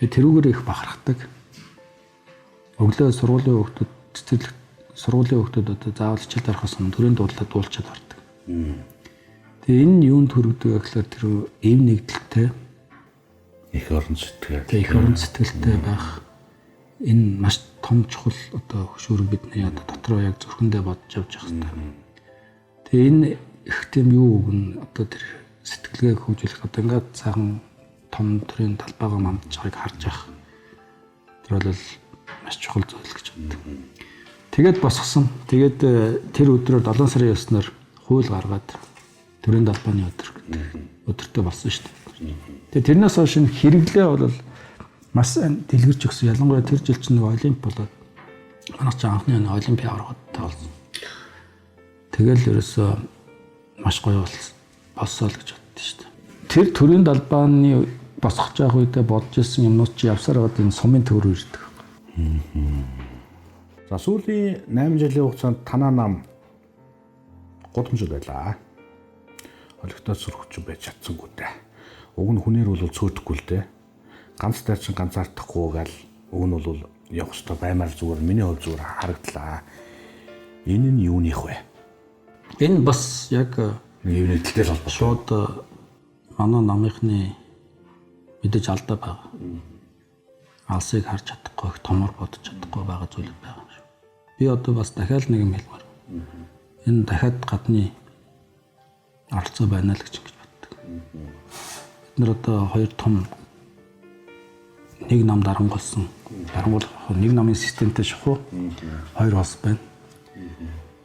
Тэгээ тэрүүгээр их бахархдаг. Өглөө сургуулийн хүүхдүүд цэцэрлэг сургуулийн хүүхдүүд одоо заавал хичээл дарахаас өмнө төрийн дуудлага дуулчаад ордог. Тэгээ энэ юунд хүргэдэг гэхээр тэр эв нэгдэлтэй Их орон сэтгэл. Тэгээ их орон сэтгэлтэй байх энэ маш том чухал одоо хөшүүрэг бидний одоо дотроо яг зүрхэндээ бодож явж явах хэрэгтэй. Тэгээ энэ их тийм юу өгнө одоо тэр сэтгэлгээ хөгжүүлэх одоо ингээд цаахан том төрлийн талбайгаа мандж байгааг харж явах. Тэр бол маш чухал зүйл гэж боддог. Тэгээд босгосон. Тэгээд тэр өдрөөр 7 сарын 9-нд хууль гаргаад төрийн талбайны өдөр гэдэг өдөртөө болсон шүү дээ. Тэгээд тэрнээс хойш хэрэглээ бол маш дэлгэрч өгсөн. Ялангуяа тэр жил чинь нэг олимп болоод манайх ч анхны оны олимпиад орохтой болсон. Тэгэл ерөөсөө маш гоё болсоо л гэж боддоо шүү дээ. Тэр төрийн талбайны босгож явах үедээ бодож ирсэн юмнууд чи явсаар байгаа энэ сумын төр ирдэг. За сүүлийн 8 жилийн хугацаанд танаа нам гудамж байлаа. Олигтой сөрөгч байж чадсангүй дээ. Уг нь хүнээр бол цөөдөхгүй л дээ. Ганц тайчин ганцаардахгүй гал уг нь бол явах ёстой баймаар зүгээр миний хувь зүгээр харагдлаа. Энэ нь юуных вэ? Энэ бас яг юу нэгдэлтэй холбоотой. Шууд манай намынхны мэдээж алдаа байгаа. Алсыг харж чадахгүй, томор бодож чадахгүй байгаа зүйл байгаа юм шүү. Би одоо бас дахиад нэг юм хэлмээр. Энэ дахиад гадны оролцоо байна л гэж боддог. Бид нар одоо хоёр том нэг нам дарангуулсан. Дарангуулах нэг намын системтэй шахуу хоёр бас байна.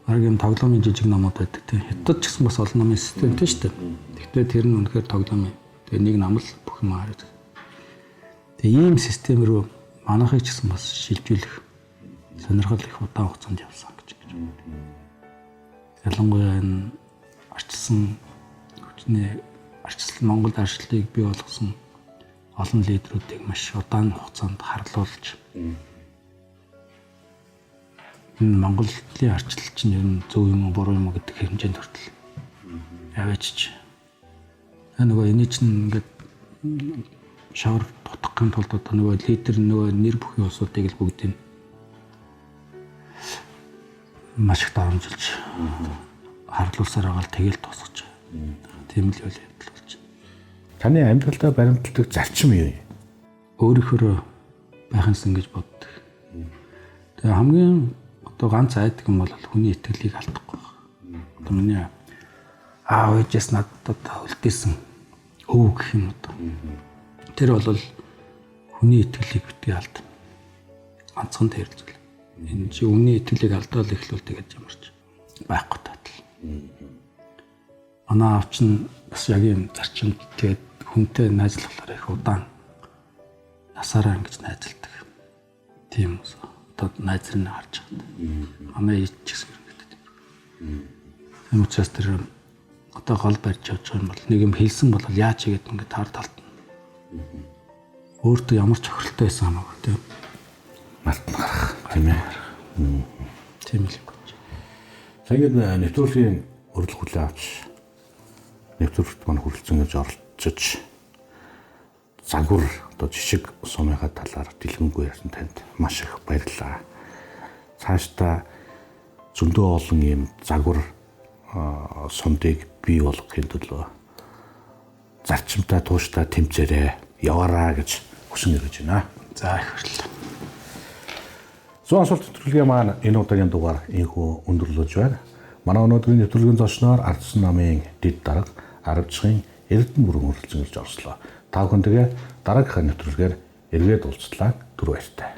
Ариг юм тоглоомын жижиг намууд байдаг тийм. Хятад ч гэсэн бас олон намын системтэй шүү дээ. Гэхдээ тэр нь үнэхээр тоглоомын. Тэгээ нэг нам л бүх юм хараад. Тэгээ ийм систем рүү манайхыг ч гэсэн бас шилжүүлэх сонирхол их удаан хугацаанд явсан гэж байна. Ялангуяа энэ арчилсан хүчний арчилсан Монгол арчлалыг бий болгосон олон лидерүүдийг маш удаан хугацаанд харлуулж энэ Монголын арчлал чинь ер нь зөв юм уу буруу юм уу гэдэг хэмжээнд хүртэл яваач. Нөгөө энэ чинь ингээд шавар тутахын тулд одоо нөгөө лидер нөгөө нэр бүхий улсуудыг л бүгдийг маш их дарамжилж харлуулсаар байгаа л тэгэл тусгаж. Тийм л үйл явдал болж байна. Таны амьдралдаа баримталдаг зарчим юу юм? Өөрийнхөө байхынсан гэж боддог. Тэгээ хамгийн одоо ганц айдаг юм бол хүний итгэлийг алдахгүй байна. Одоо миний аав ээжээс надад үлдээсэн өв гэх юм одоо. Тэр бол хүний итгэлийг битгий алдна. Ганцхан тэр зүйл. Энэ чи хүний итгэлийг алдаад эхлүүл тэгээд ямарч байхгүй татал. Манай аав чинь бас яг юм зарчимд тэгээд хүнтэй найзлахлаар их удаан насаараа ингэж найзалдаг. Тийм үс. Одоо найзрыг харж байгаа. Манай ээж ч гэсэн ингэдэг. Энэ учраас тэр одоо гол барьж явж байгаа юм бол нэг юм хэлсэн бол яаж игээд ингэ таар талтна. Өөртөө ямар ч охиролтой байсан хамаагүй тийм. Мартна гарах тийм ээ. Тийм л юм. Саяд нэвтрүүлгийн урилга хүлээ авч нэвтрүүлэгт маань хүрэлцэн гэж оролцож загвар одоо жишг сумынхаа талаар дэлгэнгүй ярьсан танд маш их баярлалаа. Цаашдаа зөндөө олон ийм загвар сумдыг бий болгохын төлөө зарчимтай тууштай тэмцээрээ яваараа гэж хүсэн эргэж байна. За их баярлалаа. Зуун асуулт нэвтрүүлгийн маань энэ удаагийн дугаар инхүү өндөрлөж байна. Манай өнөөдрийн нэвтрүүлгийн зочноор Ардсан намын дэд дарга Аравчгын Эрдэнэ бүрэн хүрэлцэн ирж орслоо. Та бүхэндээ дараагийнхаа нэвтрүүлгээр эргээд уулзлаа. Түр баяртай.